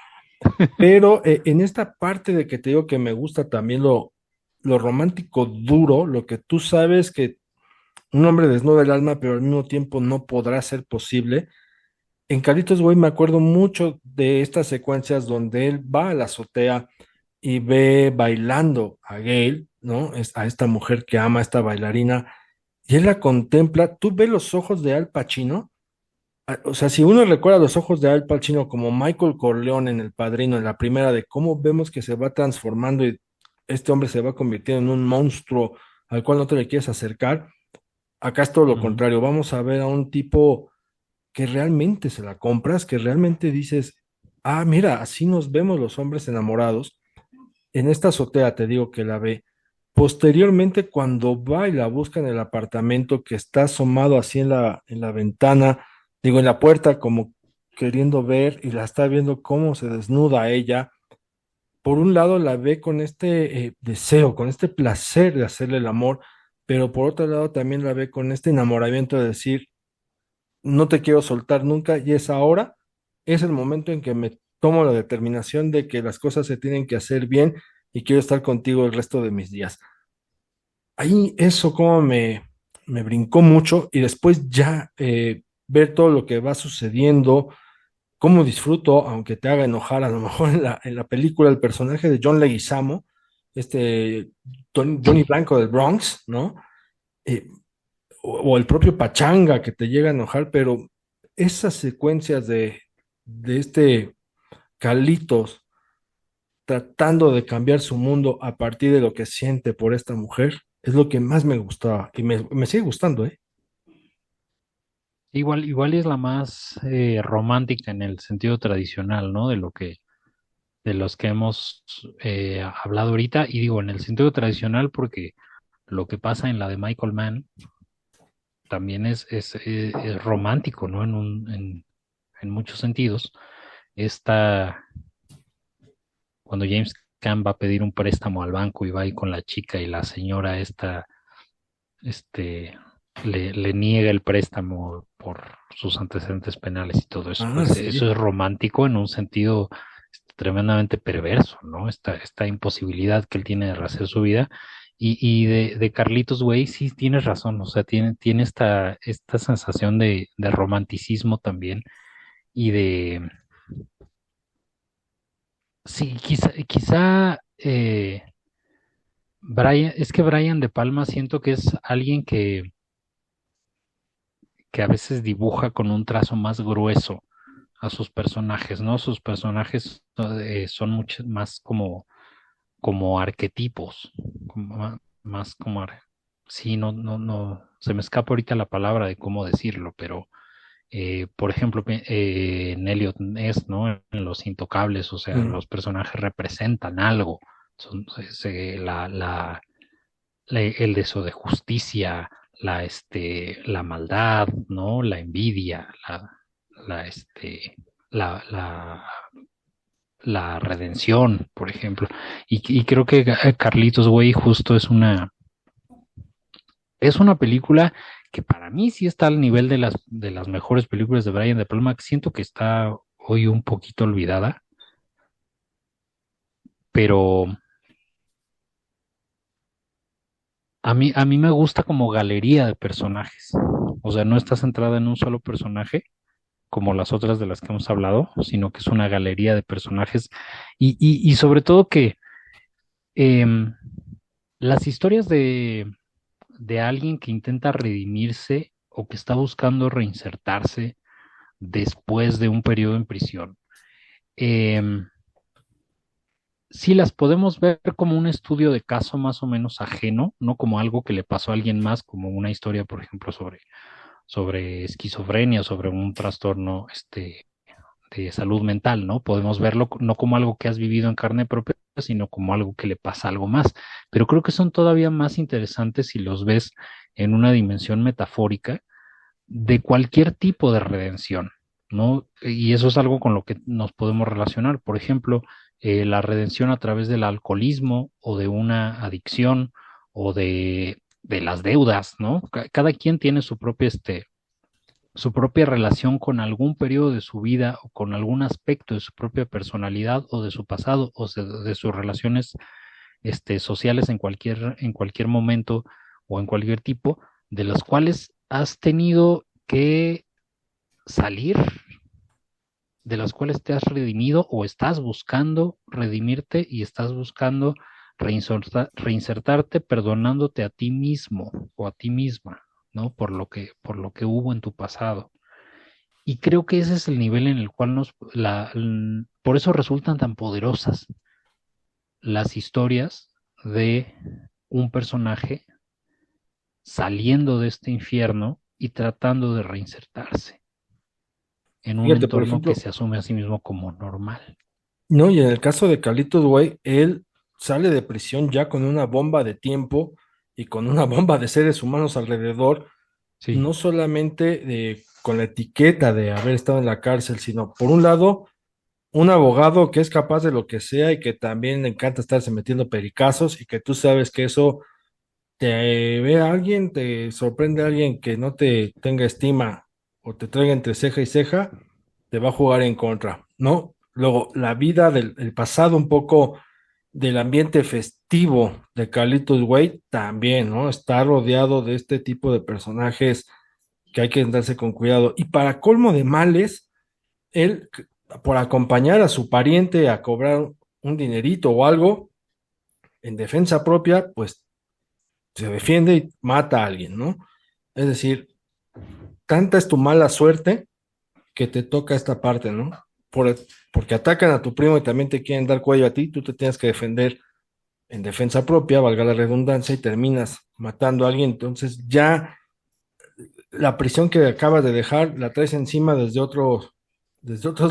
Pero en esta parte de que te digo que me gusta también lo romántico duro, lo que tú sabes que un hombre desnuda el alma, pero al mismo tiempo no podrá ser posible. En Carlitos Way me acuerdo mucho de estas secuencias donde él va a la azotea y ve bailando a Gail, ¿no? A esta mujer que ama a esta bailarina, y él la contempla. Tú ves los ojos de Al Pacino. O sea, si uno recuerda los ojos de Al Pacino como Michael Corleone en El Padrino, en la primera, de cómo vemos que se va transformando y este hombre se va convirtiendo en un monstruo al cual no te le quieres acercar, acá es todo lo Ujú. contrario. Vamos a ver a un tipo que realmente se la compras, que realmente dices, ah, mira, así nos vemos los hombres enamorados. En esta azotea te digo que la ve. Posteriormente, cuando va y la busca en el apartamento que está asomado así en la ventana, digo, en la puerta, como queriendo ver, y la está viendo cómo se desnuda a ella. Por un lado la ve con este deseo, con este placer de hacerle el amor, pero por otro lado también la ve con este enamoramiento de decir, no te quiero soltar nunca y es ahora, es el momento en que me tomo la determinación de que las cosas se tienen que hacer bien y quiero estar contigo el resto de mis días. Ahí eso como me brincó mucho y después ya ver todo lo que va sucediendo, cómo disfruto, aunque te haga enojar a lo mejor en la película, el personaje de John Leguizamo, este Johnny Sí. Blanco del Bronx, ¿no? Eh, o el propio Pachanga que te llega a enojar, pero esas secuencias de este Carlitos tratando de cambiar su mundo a partir de lo que siente por esta mujer, es lo que más me gustaba y me sigue gustando, ¿eh? Igual es la más romántica en el sentido tradicional, ¿no? De los que hemos hablado ahorita, y digo en el sentido tradicional porque lo que pasa en la de Michael Mann también es romántico, ¿no? En muchos sentidos. Esta, cuando James Caan va a pedir un préstamo al banco y va ahí con la chica y la señora esta, este, le niega el préstamo por sus antecedentes penales y todo eso, Ah, pues sí. eso es romántico en un sentido tremendamente perverso, ¿no? Esta imposibilidad que él tiene de rehacer su vida. Y de Carlitos Way, sí tienes razón, o sea, tiene esta sensación de romanticismo también y de, sí, quizá Brian, es que Brian De Palma siento que es alguien que a veces dibuja con un trazo más grueso a sus personajes, ¿no? Sus personajes son mucho más como arquetipos, más como, sí, no, se me escapa ahorita la palabra de cómo decirlo, pero por ejemplo, en Elliot Ness, ¿no? En Los Intocables, o sea, Mm. los personajes representan algo, el deseo de justicia, la maldad, ¿no? La envidia, la, este, la, la redención, por ejemplo. Y creo que Carlitos Way justo es una película que para mí sí está al nivel de las mejores películas de Brian De Palma, que siento que está hoy un poquito olvidada, pero a mí me gusta como galería de personajes. O sea, no está centrada en un solo personaje, como las otras de las que hemos hablado, sino que es una galería de personajes y sobre todo que em, las historias de alguien que intenta redimirse o que está buscando reinsertarse después de un periodo en prisión, em, sí las podemos ver como un estudio de caso más o menos ajeno, no como algo que le pasó a alguien más, como una historia, por ejemplo, sobre esquizofrenia, sobre un trastorno de salud mental, ¿no? Podemos verlo no como algo que has vivido en carne propia, sino como algo que le pasa a algo más. Pero creo que son todavía más interesantes si los ves en una dimensión metafórica de cualquier tipo de redención, ¿no? Y eso es algo con lo que nos podemos relacionar. Por ejemplo, la redención a través del alcoholismo o de una adicción o de las deudas, ¿no? Cada quien tiene su propia relación con algún periodo de su vida o con algún aspecto de su propia personalidad o de su pasado o de sus relaciones sociales en cualquier momento o en cualquier tipo, de las cuales has tenido que salir, de las cuales te has redimido o estás buscando redimirte y estás buscando reinsertarte perdonándote a ti mismo o a ti misma, ¿no? Por lo que hubo en tu pasado. Y creo que ese es el nivel en el cual por eso resultan tan poderosas las historias de un personaje saliendo de este infierno y tratando de reinsertarse en un Fíjate, por entorno que ejemplo, se asume a sí mismo como normal. no, y en el caso de Carlitos Way, él sale de prisión ya con una bomba de tiempo y con una bomba de seres humanos alrededor, Sí, no solamente con la etiqueta de haber estado en la cárcel, sino por un lado, un abogado que es capaz de lo que sea y que también le encanta estarse metiendo pericazos y que tú sabes que eso te ve a alguien, te sorprende a alguien que no te tenga estima o te traiga entre ceja y ceja, te va a jugar en contra, ¿no? Luego, la vida del el pasado un poco del ambiente festivo de Carlitos Way también, ¿no? Está rodeado de este tipo de personajes que hay que andarse con cuidado. Y para colmo de males, él, por acompañar a su pariente a cobrar un dinerito o algo en defensa propia, pues se defiende y mata a alguien, ¿no? Es decir, tanta es tu mala suerte que te toca esta parte, ¿no? Por, porque atacan a tu primo y también te quieren dar cuello a ti, tú te tienes que defender en defensa propia, valga la redundancia, y terminas matando a alguien. Entonces ya la prisión que acabas de dejar la traes encima desde otros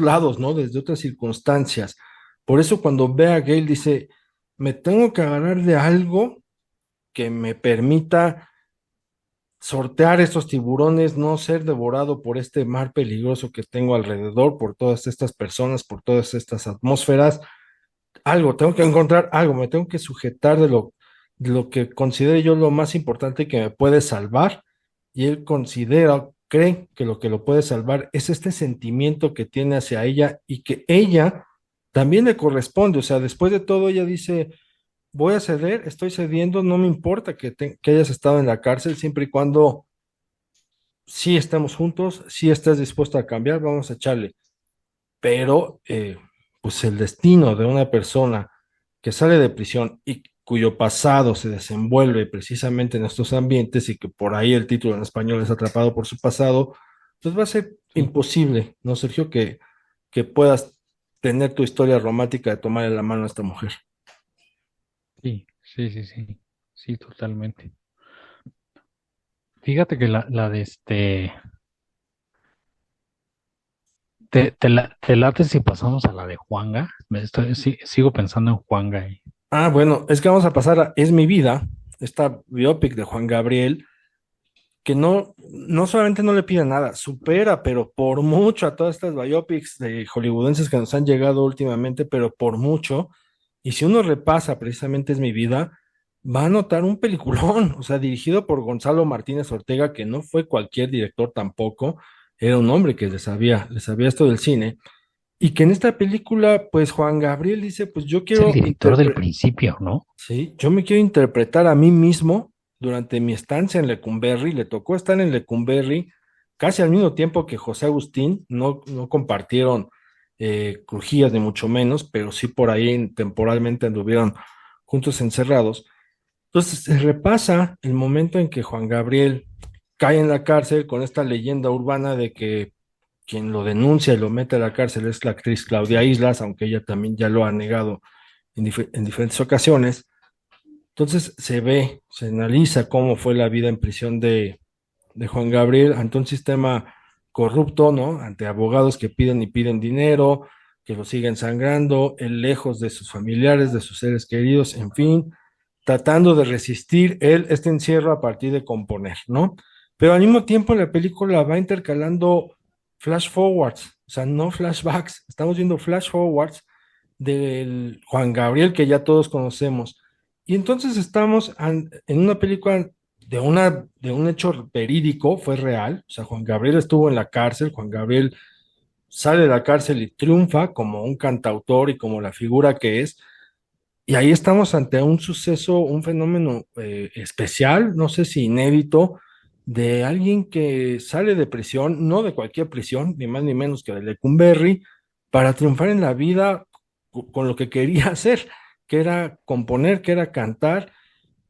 lados, ¿no? Desde otras circunstancias. Por eso cuando ve a Gale dice, me tengo que agarrar de algo que me permita sortear estos tiburones, no ser devorado por este mar peligroso que tengo alrededor, por todas estas personas, por todas estas atmósferas. Algo, tengo que encontrar algo, me tengo que sujetar de lo que considere yo lo más importante que me puede salvar. Y él considera, cree que lo puede salvar es este sentimiento que tiene hacia ella y que ella también le corresponde. O sea, después de todo, ella dice, voy a ceder, estoy cediendo, no me importa que hayas estado en la cárcel, siempre y cuando sí estemos juntos, sí estás dispuesto a cambiar, vamos a echarle. Pero, pues el destino de una persona que sale de prisión y cuyo pasado se desenvuelve precisamente en estos ambientes y que por ahí el título en español es Atrapado por su pasado, pues va a ser Sí, imposible, ¿no, Sergio? Que puedas tener tu historia romántica de tomarle la mano a esta mujer. sí, sí, sí, sí, sí, totalmente. Fíjate que la de te late si pasamos a la de Juanga. Sigo pensando en Juanga y Ah, bueno, es que vamos a pasar a Es mi vida, esta biopic de Juan Gabriel, que no solamente no le pide nada, supera, pero por mucho a todas estas biopics de hollywoodenses que nos han llegado últimamente, pero por mucho. Y si uno repasa precisamente Es mi vida, va a notar un peliculón, o sea, dirigido por Gonzalo Martínez Ortega, que no fue cualquier director tampoco, era un hombre que le sabía esto del cine. Y que en esta película, pues Juan Gabriel dice, pues yo es el quiero director del interpretar. principio, ¿no? Sí, yo me quiero interpretar a mí mismo durante mi estancia en Lecumberri. Le tocó estar en Lecumberri casi al mismo tiempo que José Agustín. No compartieron crujías ni mucho menos, pero sí por ahí temporalmente anduvieron juntos encerrados. Entonces se repasa el momento en que Juan Gabriel cae en la cárcel con esta leyenda urbana de que quien lo denuncia y lo mete a la cárcel es la actriz Claudia Islas, aunque ella también ya lo ha negado en diferentes ocasiones. Entonces se ve, se analiza cómo fue la vida en prisión de Juan Gabriel ante un sistema corrupto, ¿no? Ante abogados que piden y piden dinero, que lo siguen sangrando, él lejos de sus familiares, de sus seres queridos, en fin, tratando de resistir él este encierro a partir de componer, ¿no? Pero al mismo tiempo la película va intercalando flash forwards, o sea, no flashbacks, estamos viendo flash forwards del Juan Gabriel que ya todos conocemos. Y entonces estamos en una película de un hecho verídico, fue real. O sea, Juan Gabriel estuvo en la cárcel, Juan Gabriel sale de la cárcel y triunfa como un cantautor y como la figura que es. Y ahí estamos ante un suceso, un fenómeno especial, no sé si inédito, de alguien que sale de prisión, no de cualquier prisión, ni más ni menos que de Lecumberri, para triunfar en la vida con lo que quería hacer, que era componer, que era cantar,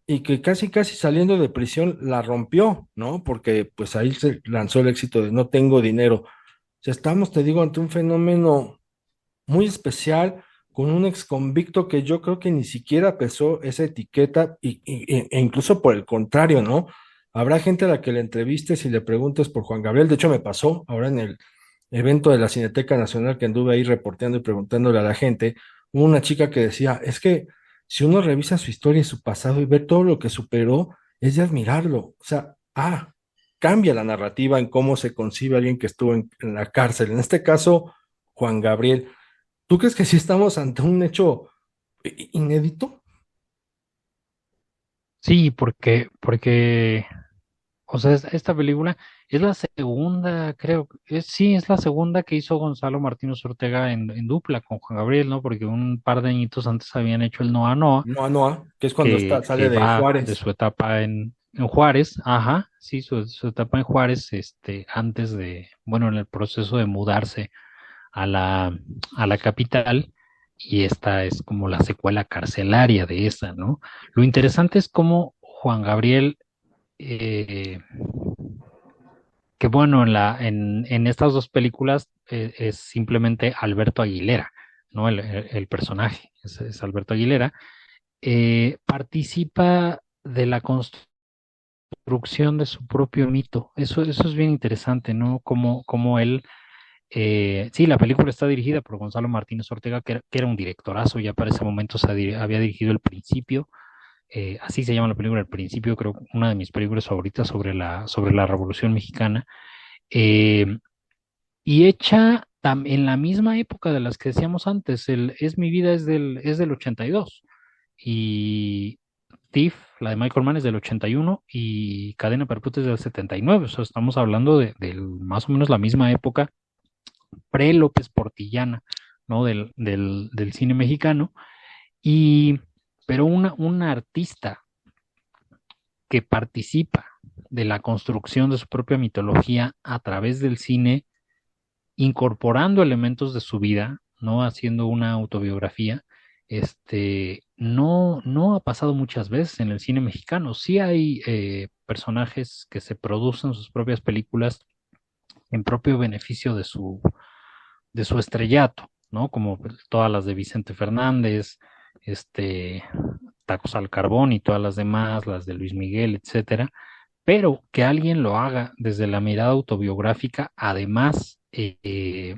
y que casi, casi saliendo de prisión la rompió, ¿no? Porque pues ahí se lanzó el éxito de No tengo dinero. O sea, estamos, te digo, ante un fenómeno muy especial, con un ex convicto que yo creo que ni siquiera pesó esa etiqueta e incluso por el contrario, ¿no? Habrá gente a la que le entrevistes y le preguntes por Juan Gabriel. De hecho, me pasó ahora en el evento de la Cineteca Nacional que anduve ahí reporteando y preguntándole a la gente, hubo una chica que decía, es que si uno revisa su historia y su pasado y ve todo lo que superó, es de admirarlo. O sea, cambia la narrativa en cómo se concibe a alguien que estuvo en la cárcel. En este caso, Juan Gabriel. ¿Tú crees que sí estamos ante un hecho inédito? Sí, o sea, esta película es la segunda, creo, sí, es la segunda que hizo Gonzalo Martínez Ortega en dupla con Juan Gabriel, ¿no? Porque un par de añitos antes habían hecho el Noa Noa, No, Noa, que es cuando sale que de va de Juárez. su etapa en Juárez, ajá, sí, su etapa en Juárez, antes de, bueno, en el proceso de mudarse a a la capital, y esta es como la secuela carcelaria de esa, ¿no? Lo interesante es cómo Juan Gabriel, eh, que bueno, en estas dos películas es simplemente Alberto Aguilera, ¿no? El personaje es Alberto Aguilera. Participa de la construcción de su propio mito. Eso es bien interesante, ¿no? Como él, sí, la película está dirigida por Gonzalo Martínez Ortega, que era un directorazo, ya para ese momento había dirigido El Principio, así se llama la película El Principio, creo que una de mis películas favoritas sobre la Revolución Mexicana, eh, y hecha en la misma época de las que decíamos antes, Es mi vida es del 82, y Thief, la de Michael Mann, es del 81 y Cadena Perpetua es del 79. O sea, estamos hablando de más o menos la misma época pre-López Portillana, ¿no? Del cine mexicano. Y, pero una artista que participa de la construcción de su propia mitología a través del cine, incorporando elementos de su vida, ¿no? Haciendo una autobiografía, no ha pasado muchas veces en el cine mexicano. Sí hay personajes que se producen sus propias películas en propio beneficio de su estrellato, ¿no? Como pues, todas las de Vicente Fernández, este, Tacos al Carbón y todas las demás, las de Luis Miguel, etcétera, pero que alguien lo haga desde la mirada autobiográfica, además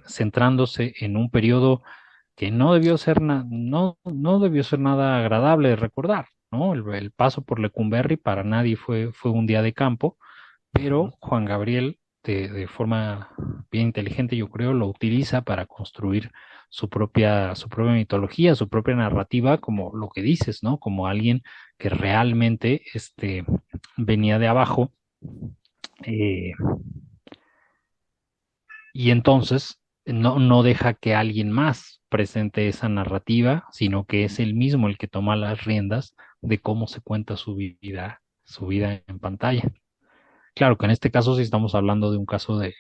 centrándose en un periodo que no debió ser nada agradable de recordar, ¿no? El paso por Lecumberri para nadie fue un día de campo, Ujú. pero Juan Gabriel, de forma bien inteligente, yo creo, lo utiliza para construir su propia mitología, su propia narrativa, como lo que dices, ¿no? Como alguien que realmente venía de abajo, eh, y entonces no deja que alguien más presente esa narrativa, sino que es él mismo el que toma las riendas de cómo se cuenta su vida en pantalla. Claro que en este caso sí estamos hablando de un caso de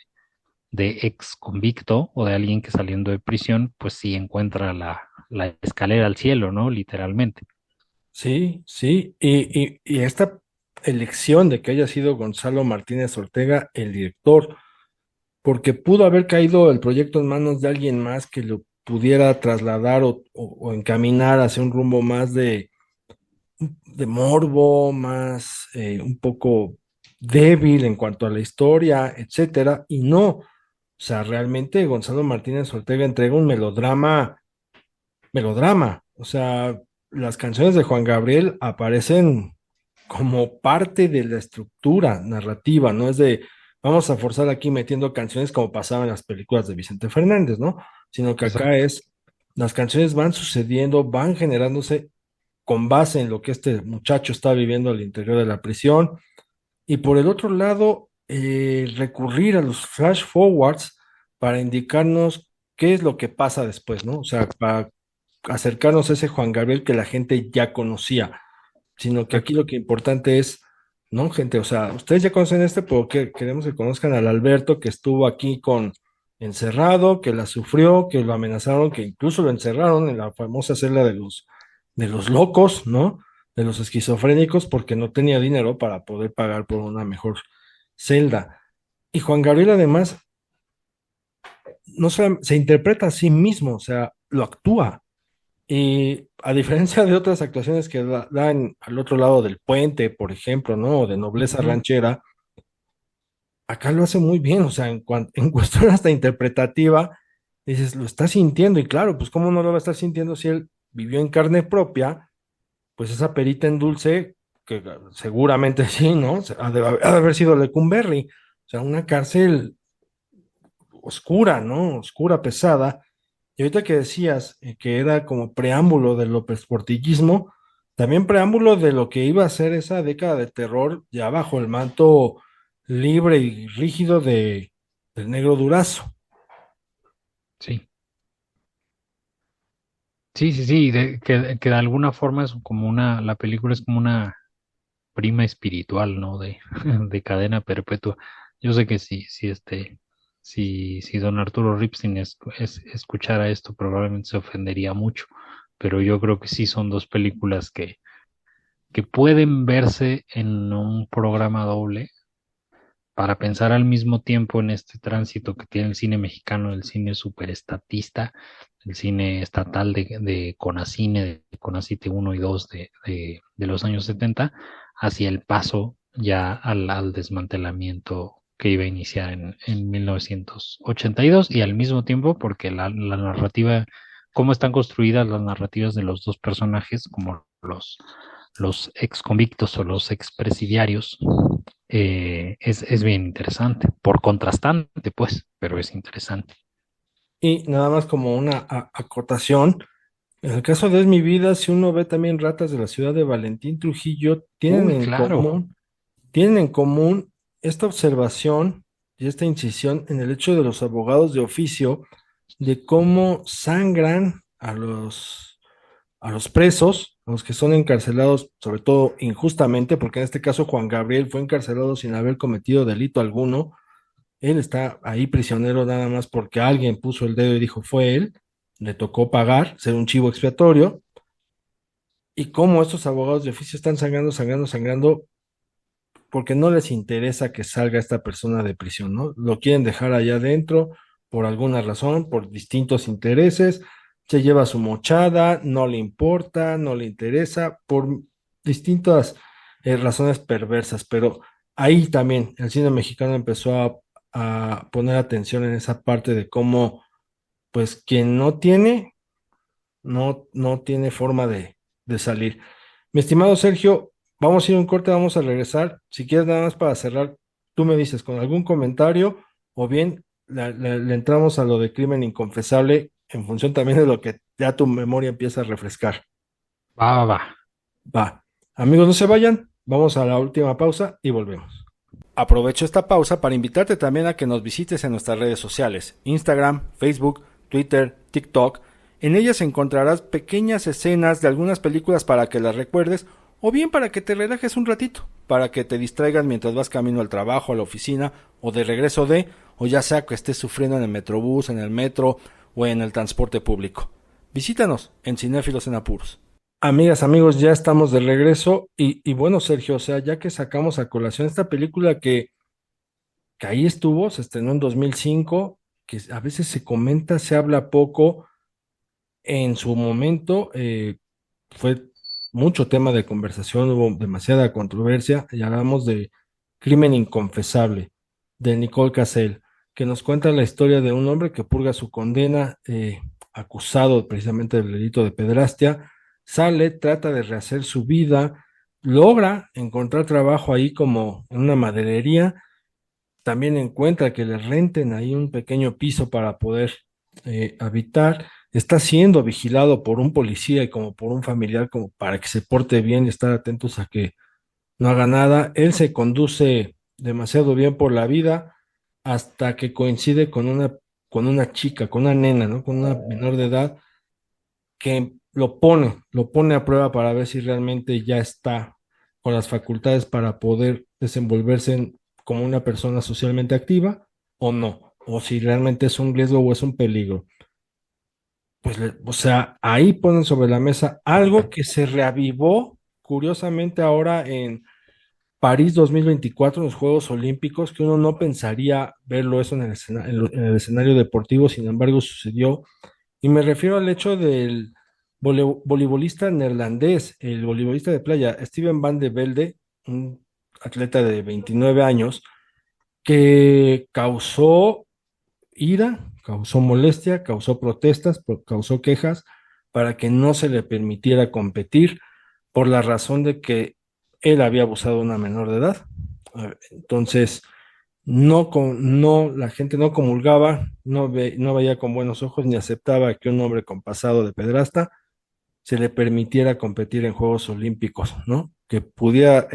ex convicto o de alguien que saliendo de prisión, pues sí encuentra la escalera al cielo, ¿no? Literalmente. Sí, sí, y esta elección de que haya sido Gonzalo Martínez Ortega el director, porque pudo haber caído el proyecto en manos de alguien más que lo pudiera trasladar o encaminar hacia un rumbo más de morbo, más un poco débil en cuanto a la historia, etcétera, y no, o sea, realmente Gonzalo Martínez Ortega entrega un melodrama, o sea, las canciones de Juan Gabriel aparecen como parte de la estructura narrativa, no es de vamos a forzar aquí metiendo canciones como pasaba en las películas de Vicente Fernández, ¿no? Sino que acá Exacto. es, las canciones van sucediendo, van generándose con base en lo que este muchacho está viviendo al interior de la prisión. Y por el otro lado, recurrir a los flash forwards para indicarnos qué es lo que pasa después, ¿no? O sea, para acercarnos a ese Juan Gabriel que la gente ya conocía, sino que aquí Exacto. lo que importante es, ¿no, gente? O sea, ustedes ya conocen pero queremos que conozcan al Alberto que estuvo aquí encerrado, que la sufrió, que lo amenazaron, que incluso lo encerraron en la famosa celda de los locos, ¿no? De los esquizofrénicos, porque no tenía dinero para poder pagar por una mejor celda. Y Juan Gabriel además no se interpreta a sí mismo, o sea, lo actúa. Y a diferencia de otras actuaciones que dan al otro lado del puente, por ejemplo, ¿no? O de Nobleza Ujú. Ranchera, acá lo hace muy bien, o sea, en cuestión hasta interpretativa, dices, lo está sintiendo, y claro, pues cómo no lo va a estar sintiendo si él vivió en carne propia, pues esa perita en dulce, que seguramente sí, ¿no? O sea, ha de haber sido Lecumberri, o sea, una cárcel oscura, ¿no? Oscura, pesada. Y ahorita que decías que era como preámbulo del López Portillismo, también preámbulo de lo que iba a ser esa década de terror ya bajo el manto libre y rígido del negro Durazo. Sí. Sí, sí, sí, que de alguna forma la película es como una prima espiritual, ¿no? De Cadena Perpetua. Yo sé que si don Arturo Ripstein escuchara esto, probablemente se ofendería mucho, pero yo creo que sí son dos películas que pueden verse en un programa doble para pensar al mismo tiempo en este tránsito que tiene el cine mexicano, el cine superestatista, el cine estatal de Conacine, de Conacite uno y 2 de los años 70 hacia el paso ya al desmantelamiento que iba a iniciar en 1982 y al mismo tiempo porque la narrativa, cómo están construidas las narrativas de los dos personajes, como los ex convictos o los ex presidiarios, es bien interesante, por contrastante, pues, pero es interesante. Y nada más como una acotación, en el caso de Es mi vida, si uno ve también Ratas de la ciudad de Valentín Trujillo, Uy, claro. tienen en común esta observación y esta incisión en el hecho de los abogados de oficio, de cómo sangran a los presos, a los que son encarcelados, sobre todo injustamente, porque en este caso Juan Gabriel fue encarcelado sin haber cometido delito alguno. Él está ahí prisionero nada más porque alguien puso el dedo y dijo fue él, le tocó pagar, ser un chivo expiatorio, y cómo estos abogados de oficio están sangrando, sangrando, sangrando, porque no les interesa que salga esta persona de prisión, ¿no? Lo quieren dejar allá adentro por alguna razón, por distintos intereses, se lleva su mochada, no le importa, no le interesa, por distintas razones perversas, pero ahí también el cine mexicano empezó a poner atención en esa parte de cómo, pues, quien no tiene, no tiene forma de salir. Mi estimado Sergio, vamos a ir a un corte, vamos a regresar. Si quieres nada más para cerrar, tú me dices con algún comentario o bien le entramos a lo de crimen inconfesable en función también de lo que ya tu memoria empieza a refrescar. Va, va, va. Va. Amigos, no se vayan. Vamos a la última pausa y volvemos. Aprovecho esta pausa para invitarte también a que nos visites en nuestras redes sociales, Instagram, Facebook, Twitter, TikTok. En ellas encontrarás pequeñas escenas de algunas películas para que las recuerdes o bien para que te relajes un ratito, para que te distraigas mientras vas camino al trabajo, a la oficina o de regreso o ya sea que estés sufriendo en el metrobús, en el metro o en el transporte público. Visítanos en Cinéfilos en Apuros. Amigas, amigos, ya estamos de regreso y bueno, Sergio, o sea, ya que sacamos a colación esta película que ahí estuvo, se estrenó en 2005, que a veces se comenta, se habla poco, en su momento fue mucho tema de conversación, hubo demasiada controversia, y hablamos de Crimen Inconfesable, de Nicole Cassell, que nos cuenta la historia de un hombre que purga su condena, acusado precisamente del delito de pederastia, sale, trata de rehacer su vida, logra encontrar trabajo ahí como en una maderería, también encuentra que le renten ahí un pequeño piso para poder habitar. Está siendo vigilado por un policía y como por un familiar, como para que se porte bien y estar atentos a que no haga nada. Él se conduce demasiado bien por la vida hasta que coincide con una chica, con una nena, ¿no? Con una menor de edad que lo pone a prueba para ver si realmente ya está con las facultades para poder desenvolverse como una persona socialmente activa o no, o si realmente es un riesgo o es un peligro. Pues, o sea, ahí ponen sobre la mesa algo que se reavivó curiosamente ahora en París 2024, en los Juegos Olímpicos, que uno no pensaría verlo eso en en el escenario deportivo, sin embargo sucedió. Y me refiero al hecho del voleibolista neerlandés, el voleibolista de playa, Steven Van de Velde, un atleta de 29 años, que causó ira, causó molestia, causó protestas, causó quejas para que no se le permitiera competir por la razón de que él había abusado de una menor de edad. Entonces, no, la gente no comulgaba, no veía con buenos ojos ni aceptaba que un hombre con pasado de pedrasta se le permitiera competir en Juegos Olímpicos, ¿no? Que pudiera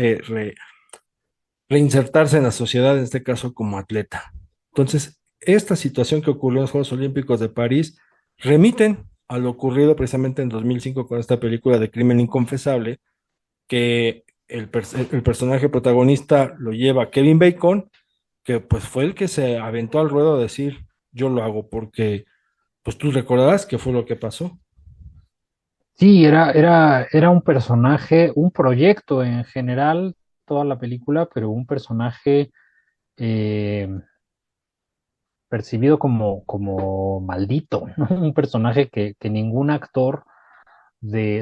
reinsertarse en la sociedad, en este caso como atleta. Entonces, esta situación que ocurrió en los Juegos Olímpicos de París remiten a lo ocurrido precisamente en 2005 con esta película de Crimen Inconfesable, que el personaje protagonista lo lleva Kevin Bacon, que pues fue el que se aventó al ruedo a decir, yo lo hago porque, pues tú recordarás qué fue lo que pasó. Sí, era un personaje, un proyecto en general, toda la película, pero un personaje eh, percibido como maldito, ¿no? Un personaje que ningún actor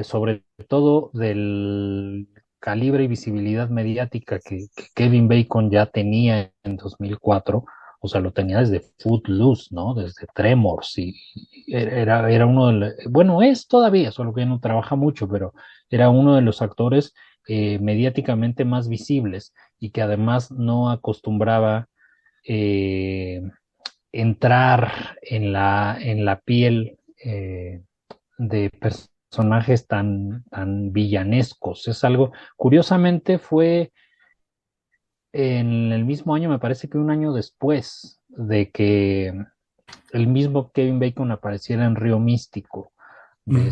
sobre todo del calibre y visibilidad mediática que Kevin Bacon ya tenía en 2004, o sea, lo tenía desde Footloose, ¿no? Desde Tremors, y era uno de los, bueno, es todavía, solo que no trabaja mucho, pero era uno de los actores mediáticamente más visibles y que además no acostumbraba eh, entrar en la piel de personajes tan villanescos. Es algo, curiosamente fue en el mismo año, me parece que un año después de que el mismo Kevin Bacon apareciera en Río Místico Mm.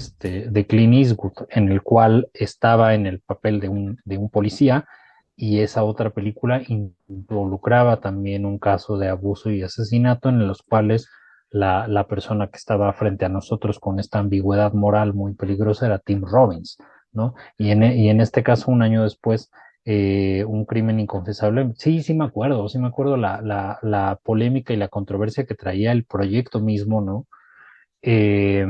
de Clint Eastwood, en el cual estaba en el papel de un policía, y esa otra película involucraba también un caso de abuso y asesinato en los cuales la persona que estaba frente a nosotros con esta ambigüedad moral muy peligrosa era Tim Robbins, ¿no? Y en este caso, un año después, un crimen inconfesable. Sí, sí me acuerdo la polémica y la controversia que traía el proyecto mismo, ¿no? Eh,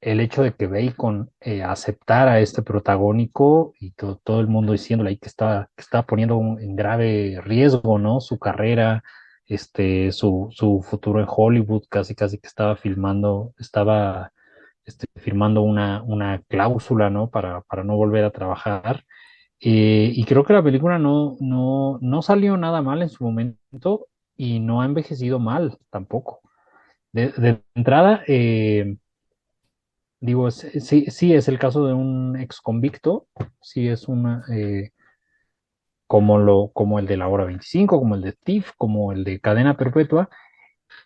el hecho de que Bacon aceptara este protagónico y todo el mundo diciéndole ahí que estaba poniendo en grave riesgo, ¿no? Su carrera, su futuro en Hollywood, casi casi que estaba firmando una cláusula, ¿no? Para no volver a trabajar. Y creo que la película no salió nada mal en su momento y no ha envejecido mal tampoco. De entrada, digo, sí, sí es el caso de un ex convicto, sí es como el de la hora 25, como el de TIF, como el de cadena perpetua.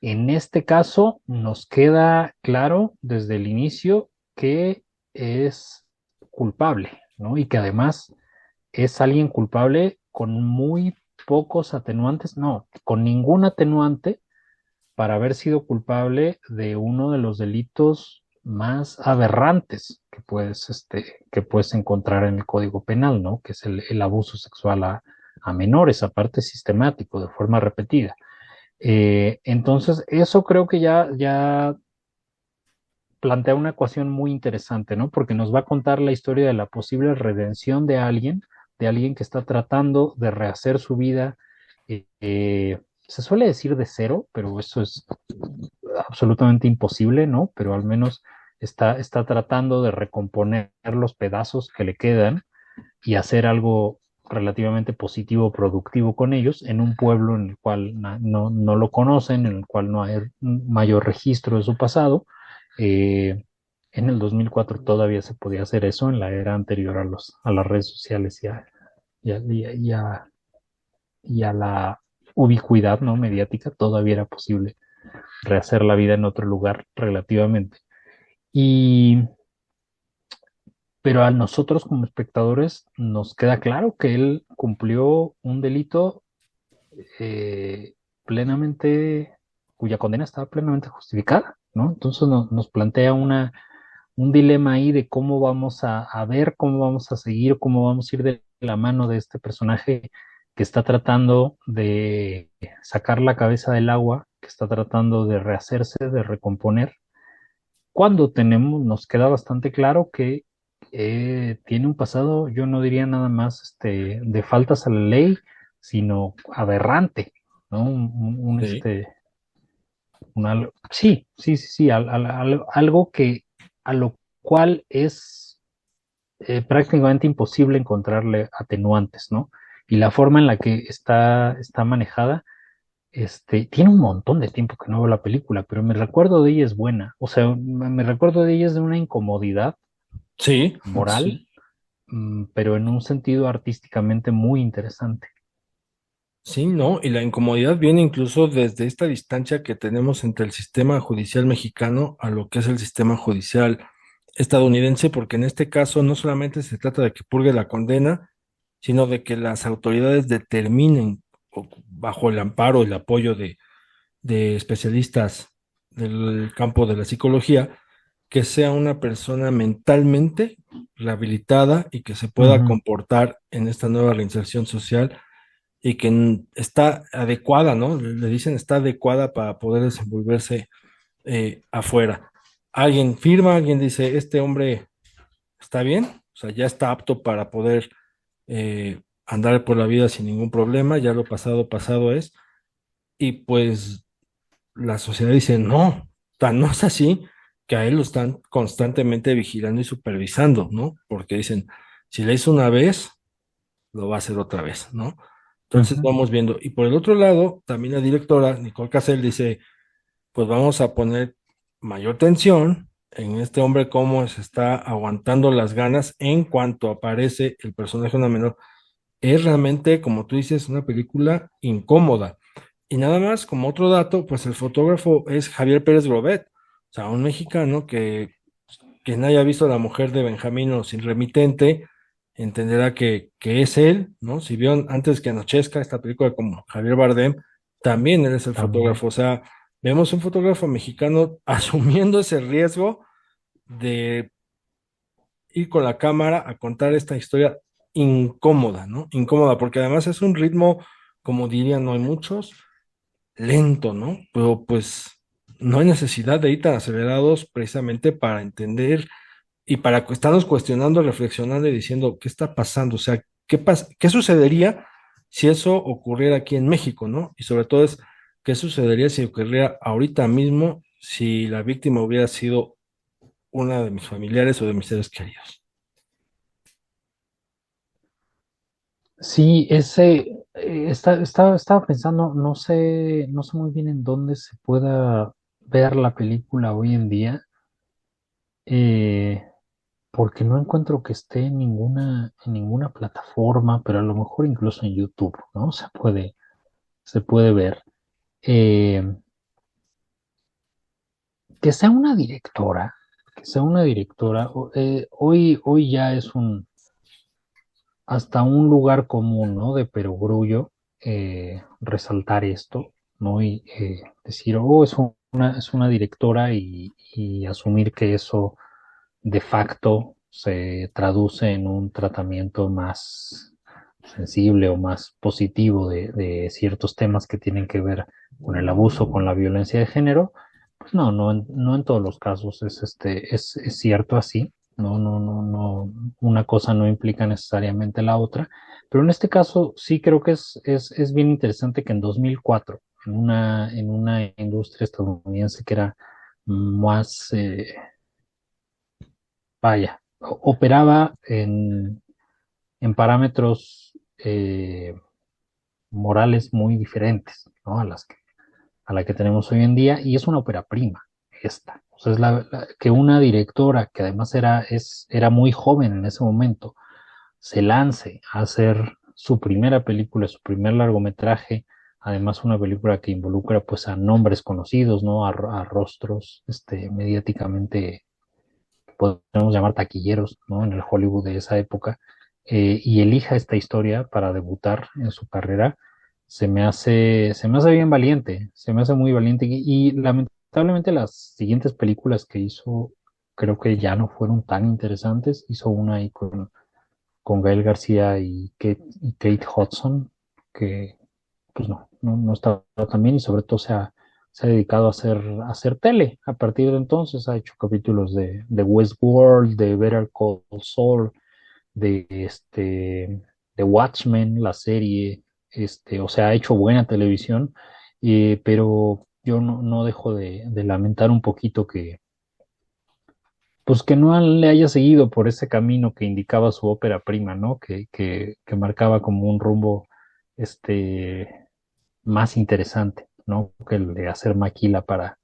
En este caso nos queda claro desde el inicio que es culpable, ¿no? Y que además es alguien culpable con muy pocos atenuantes, no, con ningún atenuante para haber sido culpable de uno de los delitos más aberrantes que puedes encontrar en el Código Penal, ¿no? Que es el abuso sexual a menores, aparte sistemático, de forma repetida. Entonces, eso creo que ya plantea una ecuación muy interesante, ¿no? Porque nos va a contar la historia de la posible redención de alguien que está tratando de rehacer su vida. Se suele decir de cero, pero eso es absolutamente imposible, ¿no? Pero al menos está tratando de recomponer los pedazos que le quedan y hacer algo relativamente positivo, productivo con ellos en un pueblo en el cual no lo conocen, en el cual no hay un mayor registro de su pasado. Eh, en el 2004 todavía se podía hacer eso, en la era anterior a las redes sociales y a, y a- y a- y a la ubicuidad, ¿no? Mediática, todavía era posible rehacer la vida en otro lugar relativamente. Y, pero a nosotros como espectadores nos queda claro que él cumplió un delito eh, plenamente, cuya condena estaba plenamente justificada, ¿no? Entonces nos plantea un dilema ahí de cómo vamos a ver, cómo vamos a seguir, cómo vamos a ir de la mano de este personaje que está tratando de sacar la cabeza del agua, que está tratando de rehacerse, de recomponer, cuando nos queda bastante claro que tiene un pasado, yo no diría nada más de faltas a la ley, sino aberrante, ¿no? Sí. Sí, algo que a lo cual es prácticamente imposible encontrarle atenuantes, ¿no? Y la forma en la que está manejada, tiene un montón de tiempo que no veo la película, pero me recuerdo de ella es buena. O sea, me recuerdo de ella es de una incomodidad Sí, moral, sí. pero en un sentido artísticamente muy interesante. Sí, ¿no? Y la incomodidad viene incluso desde esta distancia que tenemos entre el sistema judicial mexicano a lo que es el sistema judicial estadounidense, porque en este caso no solamente se trata de que purgue la condena, sino de que las autoridades determinen, bajo el amparo, el apoyo de especialistas del campo de la psicología, que sea una persona mentalmente rehabilitada y que se pueda Ujú. comportar en esta nueva reinserción social y que está adecuada, ¿no? Le dicen está adecuada para poder desenvolverse afuera. Alguien firma, alguien dice, este hombre está bien, o sea, ya está apto para poder andar por la vida sin ningún problema, ya lo pasado, pasado es, y pues la sociedad dice, no, tan no es así que a él lo están constantemente vigilando y supervisando, ¿no? Porque dicen, si le hizo una vez, lo va a hacer otra vez, ¿no? Entonces Ujú, vamos viendo. Y por el otro lado, también la directora, Nicole Cassell, dice, pues vamos a poner mayor tensión en este hombre, cómo se está aguantando las ganas en cuanto aparece el personaje de una menor. Es realmente, como tú dices, una película incómoda. Y nada más, como otro dato, pues el fotógrafo es Javier Pérez Grobet, o sea, un mexicano que quien haya visto a la mujer de Benjamín o sin remitente, entenderá que es él, ¿no? Si vio antes que anochezca esta película como Javier Bardem, también él es el también. fotógrafo, o sea, vemos un fotógrafo mexicano asumiendo ese riesgo de ir con la cámara a contar esta historia incómoda, ¿no? Incómoda, porque además es un ritmo, como dirían, no hay muchos, lento, ¿no? Pero pues no hay necesidad de ir tan acelerados precisamente para entender y para estarnos cuestionando, reflexionando y diciendo, ¿qué está pasando? O sea, ¿qué sucedería si eso ocurriera aquí en México, ¿no? Y sobre todo es, ¿qué sucedería si ocurriera ahorita mismo si la víctima hubiera sido una de mis familiares o de mis seres queridos? Sí, estaba pensando, no sé muy bien en dónde se pueda ver la película hoy en día, eh, porque no encuentro que esté en ninguna plataforma, pero a lo mejor incluso en YouTube, ¿no? Se puede ver. Eh, que sea una directora, que sea una directora, hoy ya es hasta un lugar común, ¿no? De perogrullo, resaltar esto, ¿no? Y decir, oh, es una directora y asumir que eso de facto se traduce en un tratamiento más sensible o más positivo de ciertos temas que tienen que ver con el abuso, con la violencia de género. Pues no en todos los casos es cierto así. No, una cosa no implica necesariamente la otra, pero en este caso sí creo que es bien interesante que en 2004, en una industria estadounidense que era más, vaya, operaba en parámetros morales muy diferentes, ¿no? A la que tenemos hoy en día, y es una ópera prima, esta. O sea, que una directora que además era muy joven en ese momento, se lance a hacer su primera película, su primer largometraje, además una película que involucra pues a nombres conocidos, ¿no? A rostros mediáticamente podemos llamar taquilleros, ¿no? En el Hollywood de esa época, y elija esta historia para debutar en su carrera, se me hace bien valiente, se me hace muy valiente, y lamentablemente las siguientes películas que hizo creo que ya no fueron tan interesantes. Hizo una ahí con Gael García y Kate Hudson, que pues no estaba tan bien, y sobre todo se ha dedicado a hacer tele. A partir de entonces ha hecho capítulos de Westworld, de Better Call Saul, de de Watchmen, la serie, o sea, ha hecho buena televisión, pero yo no dejo de lamentar un poquito que, pues que no le haya seguido por ese camino que indicaba su ópera prima, ¿no? Que marcaba como un rumbo, este, más interesante, ¿no? Que el de hacer maquila para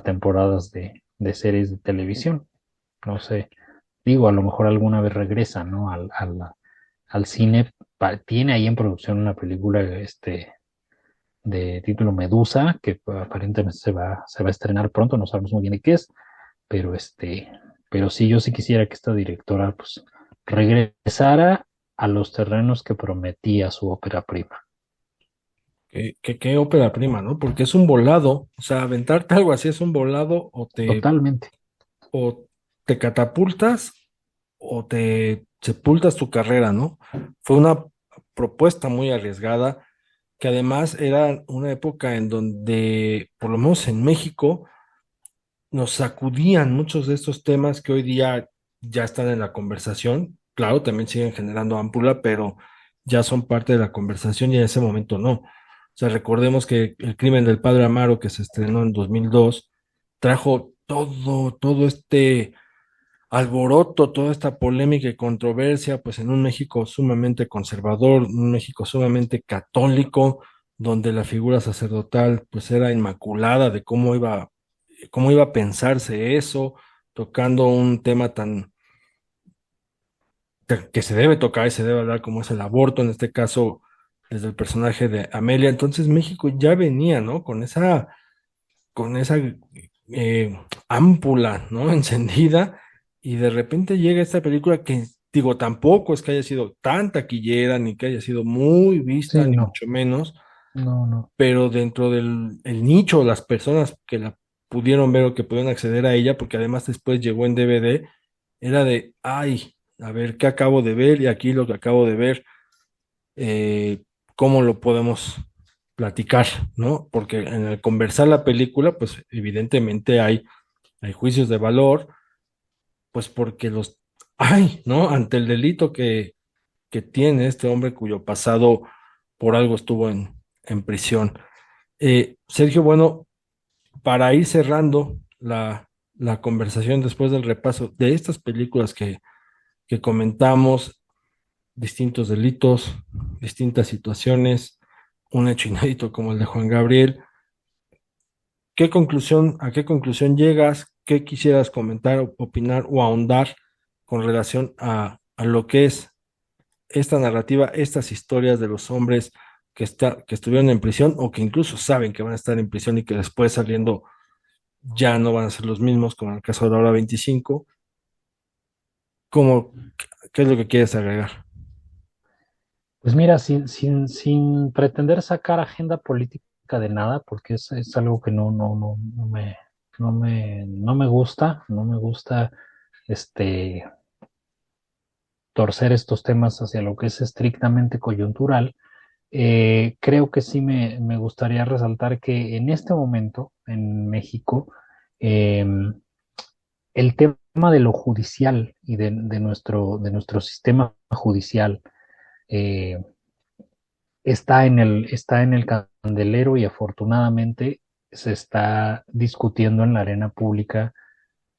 temporadas de series de televisión. No sé, digo, a lo mejor alguna vez regresa, ¿no? Al cine. Tiene ahí en producción una película, de título Medusa, que aparentemente se va a estrenar pronto, no sabemos muy bien de qué es, pero pero sí, yo sí quisiera que esta directora, pues, regresara a los terrenos que prometía su ópera prima. ¿Qué ópera prima, ¿no? Porque es un volado, o sea, aventarte algo así es un volado Totalmente. o te catapultas o te sepultas tu carrera, ¿no? Fue una propuesta muy arriesgada, que además era una época en donde, por lo menos en México, nos sacudían muchos de estos temas que hoy día ya están en la conversación. Claro, también siguen generando ámpula, pero ya son parte de la conversación y en ese momento no. O sea, recordemos que El crimen del padre Amaro, que se estrenó en 2002, trajo todo este alboroto, toda esta polémica y controversia, pues en un México sumamente conservador, un México sumamente católico, donde la figura sacerdotal pues era inmaculada de cómo iba a pensarse eso, tocando un tema que se debe tocar y se debe hablar como es el aborto, en este caso desde el personaje de Amelia. Entonces México ya venía, ¿no? Con esa ámpula, ¿no? Encendida, y de repente llega esta película que, digo, tampoco es que haya sido tan taquillera, ni que haya sido muy vista, Sí, ni no, mucho menos, no, no. pero dentro del el nicho, las personas que la pudieron ver o que pudieron acceder a ella, porque además después llegó en DVD, era de, ay, a ver, ¿qué acabo de ver? Y aquí lo que acabo de ver, ¿cómo lo podemos platicar, ¿no? Porque en el conversar la película, pues evidentemente hay juicios de valor, pues porque ¿no? Ante el delito que tiene este hombre cuyo pasado por algo estuvo en prisión. Sergio, bueno, para ir cerrando la conversación después del repaso de estas películas que comentamos, distintos delitos, distintas situaciones, un hecho inédito como el de Juan Gabriel. ¿A qué conclusión llegas? ¿Qué quisieras comentar, opinar o ahondar con relación a lo que es esta narrativa, estas historias de los hombres que estuvieron en prisión o que incluso saben que van a estar en prisión y que después saliendo ya no van a ser los mismos, como en el caso de la hora 25? ¿Cómo, qué es lo que quieres agregar? Pues mira, sin pretender sacar agenda política de nada, porque es algo que no me gusta, no me gusta este, torcer estos temas hacia lo que es estrictamente coyuntural. Creo que sí me gustaría resaltar que en este momento, en México, em, el tema de lo judicial y de nuestro sistema judicial, eh, está en el candelero y afortunadamente se está discutiendo en la arena pública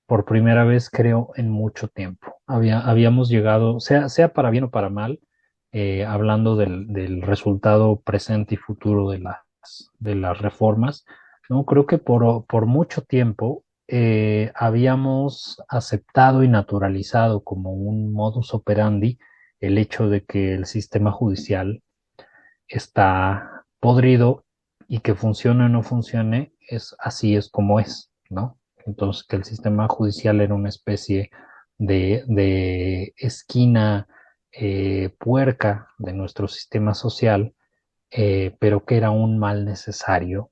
por primera vez, creo, en mucho tiempo. Habíamos llegado, sea para bien o para mal, hablando del resultado presente y futuro de las reformas, ¿no? Creo que por mucho tiempo habíamos aceptado y naturalizado como un modus operandi el hecho de que el sistema judicial está podrido y que funcione o no funcione, así es como es, ¿no? Entonces, que el sistema judicial era una especie de esquina puerca de nuestro sistema social, pero que era un mal necesario,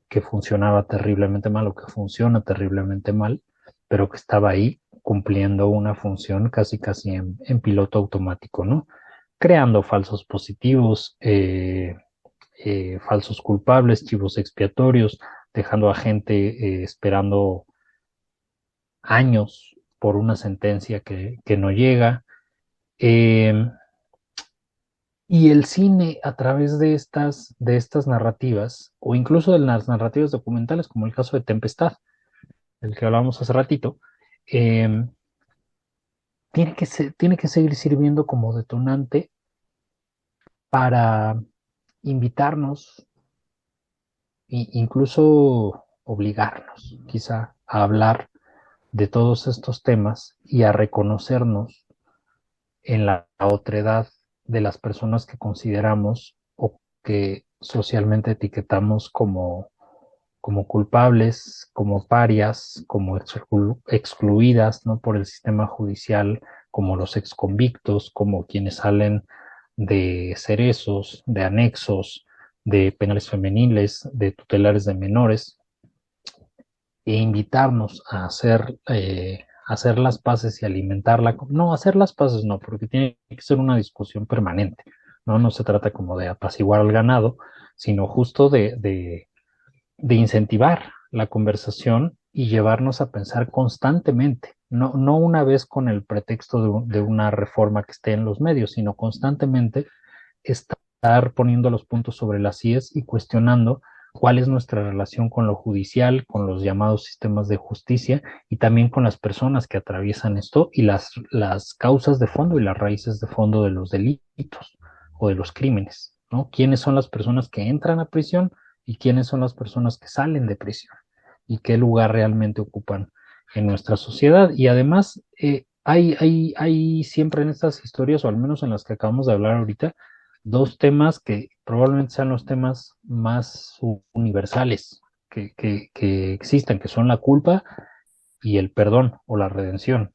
que funcionaba terriblemente mal o que funciona terriblemente mal, pero que estaba ahí cumpliendo una función casi en piloto automático, ¿no? Creando falsos positivos, falsos culpables, chivos expiatorios, dejando a gente esperando años por una sentencia que no llega. Eh, y el cine, a través de estas narrativas, o incluso de las narrativas documentales, como el caso de Tempestad, del que hablábamos hace ratito, eh, tiene que seguir sirviendo como detonante para invitarnos e incluso obligarnos quizá a hablar de todos estos temas y a reconocernos en la otredad de las personas que consideramos o que socialmente etiquetamos como culpables, como parias, como excluidas, ¿no? Por el sistema judicial, como los exconvictos, como quienes salen de cerezos, de anexos, de penales femeniles, de tutelares de menores, e invitarnos a hacer las paces y alimentarla. No, hacer las paces no, porque tiene que ser una discusión permanente, ¿no? No se trata como de apaciguar al ganado, sino justo de incentivar la conversación y llevarnos a pensar constantemente, no una vez con el pretexto de una reforma que esté en los medios, sino constantemente estar poniendo los puntos sobre las íes y cuestionando cuál es nuestra relación con lo judicial, con los llamados sistemas de justicia y también con las personas que atraviesan esto y las causas de fondo y las raíces de fondo de los delitos o de los crímenes, ¿no? ¿Quiénes son las personas que entran a prisión y quiénes son las personas que salen de prisión y qué lugar realmente ocupan en nuestra sociedad? Y además, hay siempre en estas historias, o al menos en las que acabamos de hablar ahorita, dos temas que probablemente sean los temas más universales que existen, que son la culpa y el perdón o la redención.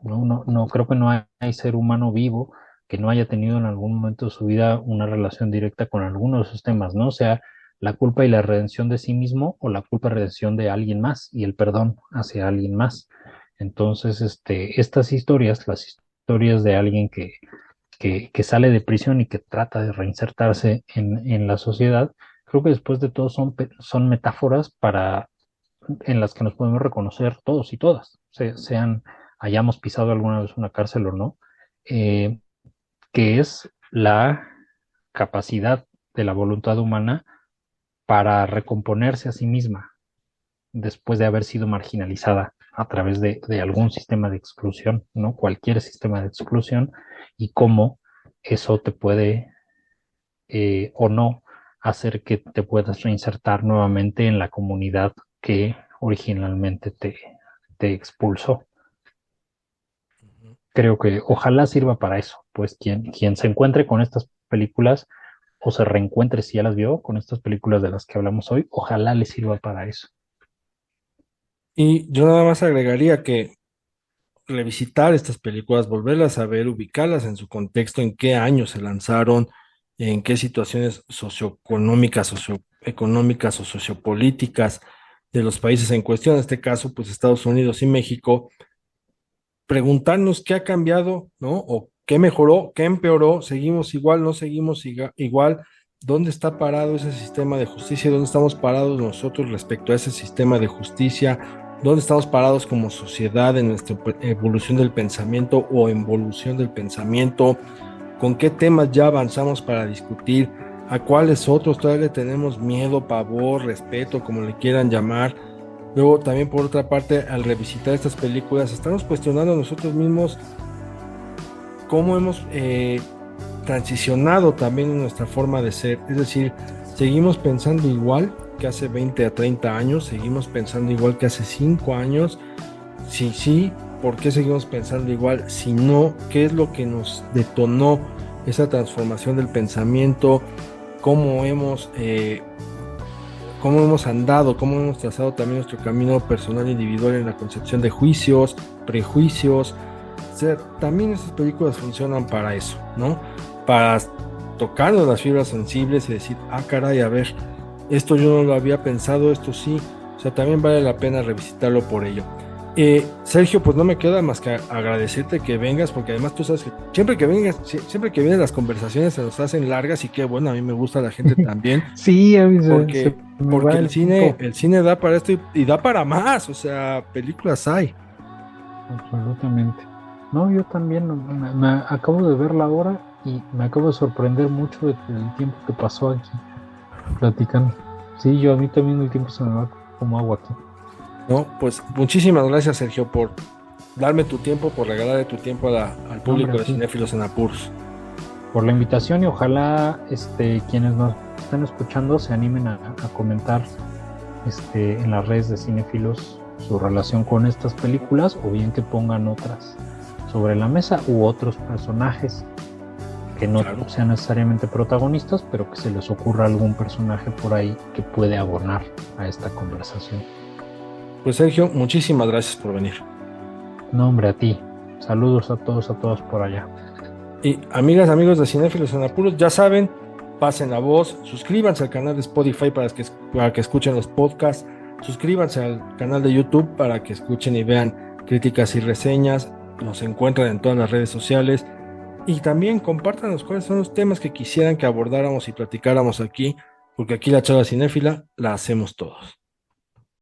No creo que no hay ser humano vivo que no haya tenido en algún momento de su vida una relación directa con alguno de esos temas, ¿no? O sea, la culpa y la redención de sí mismo o la culpa y redención de alguien más y el perdón hacia alguien más. Entonces, estas historias, las historias de alguien que sale de prisión y que trata de reinsertarse en la sociedad, creo que después de todo son metáforas en las que nos podemos reconocer todos y todas, sean hayamos pisado alguna vez una cárcel o no, eh, que es la capacidad de la voluntad humana para recomponerse a sí misma después de haber sido marginalizada a través de algún sistema de exclusión, ¿no? Cualquier sistema de exclusión y cómo eso te puede o no hacer que te puedas reinsertar nuevamente en la comunidad que originalmente te expulsó. Creo que ojalá sirva para eso, pues quien se encuentre con estas películas o se reencuentre si ya las vio con estas películas de las que hablamos hoy, ojalá le sirva para eso. Y yo nada más agregaría que revisitar estas películas, volverlas a ver, ubicarlas en su contexto, en qué años se lanzaron, en qué situaciones socioeconómicas o sociopolíticas de los países en cuestión, en este caso, pues Estados Unidos y México, preguntarnos qué ha cambiado, ¿no? O qué mejoró, qué empeoró, seguimos igual, no seguimos igual, dónde está parado ese sistema de justicia, dónde estamos parados nosotros respecto a ese sistema de justicia, dónde estamos parados como sociedad en nuestra evolución del pensamiento o involución del pensamiento, con qué temas ya avanzamos para discutir, a cuáles otros todavía le tenemos miedo, pavor, respeto, como le quieran llamar. Luego también por otra parte, al revisitar estas películas, estamos cuestionando a nosotros mismos cómo hemos transicionado también en nuestra forma de ser. Es decir, seguimos pensando igual que hace 20 a 30 años, seguimos pensando igual que hace 5 años. Si sí, ¿por qué seguimos pensando igual? Si no, ¿qué es lo que nos detonó esa transformación del pensamiento? ¿Cómo hemos andado, cómo hemos trazado también nuestro camino personal e individual en la concepción de juicios, prejuicios? O sea, también estas películas funcionan para eso, ¿no? Para tocarnos las fibras sensibles y decir, ah, caray, a ver, esto yo no lo había pensado, esto sí. O sea, también vale la pena revisitarlo por ello. Sergio, pues no me queda más que agradecerte que vengas, porque además tú sabes que siempre que vienes las conversaciones se nos hacen largas y qué bueno, a mí me gusta la gente también. Sí, a mí porque el cine da para esto y da para más, o sea, películas hay. Absolutamente. No, yo también me acabo de ver la hora y me acabo de sorprender mucho del tiempo que pasó aquí platicando. Sí, a mí también el tiempo se me va como agua aquí. No, pues muchísimas gracias, Sergio, por darme tu tiempo, por regalarle tu tiempo al público de Cinéfilos en Apuros. Por la invitación y ojalá quienes nos estén escuchando se animen a comentar en las redes de Cinéfilos su relación con estas películas o bien que pongan otras sobre la mesa u otros personajes que no sean necesariamente protagonistas, pero que se les ocurra algún personaje por ahí que puede abonar a esta conversación. Pues Sergio, muchísimas gracias por venir. No, hombre, a ti. Saludos a todos, a todas por allá. Y amigas, amigos de Cinéfilos en Apuros, ya saben, pasen la voz, suscríbanse al canal de Spotify para que escuchen los podcasts, suscríbanse al canal de YouTube para que escuchen y vean críticas y reseñas, nos encuentran en todas las redes sociales. Y también compártanos cuáles son los temas que quisieran que abordáramos y platicáramos aquí, porque aquí la charla cinéfila la hacemos todos.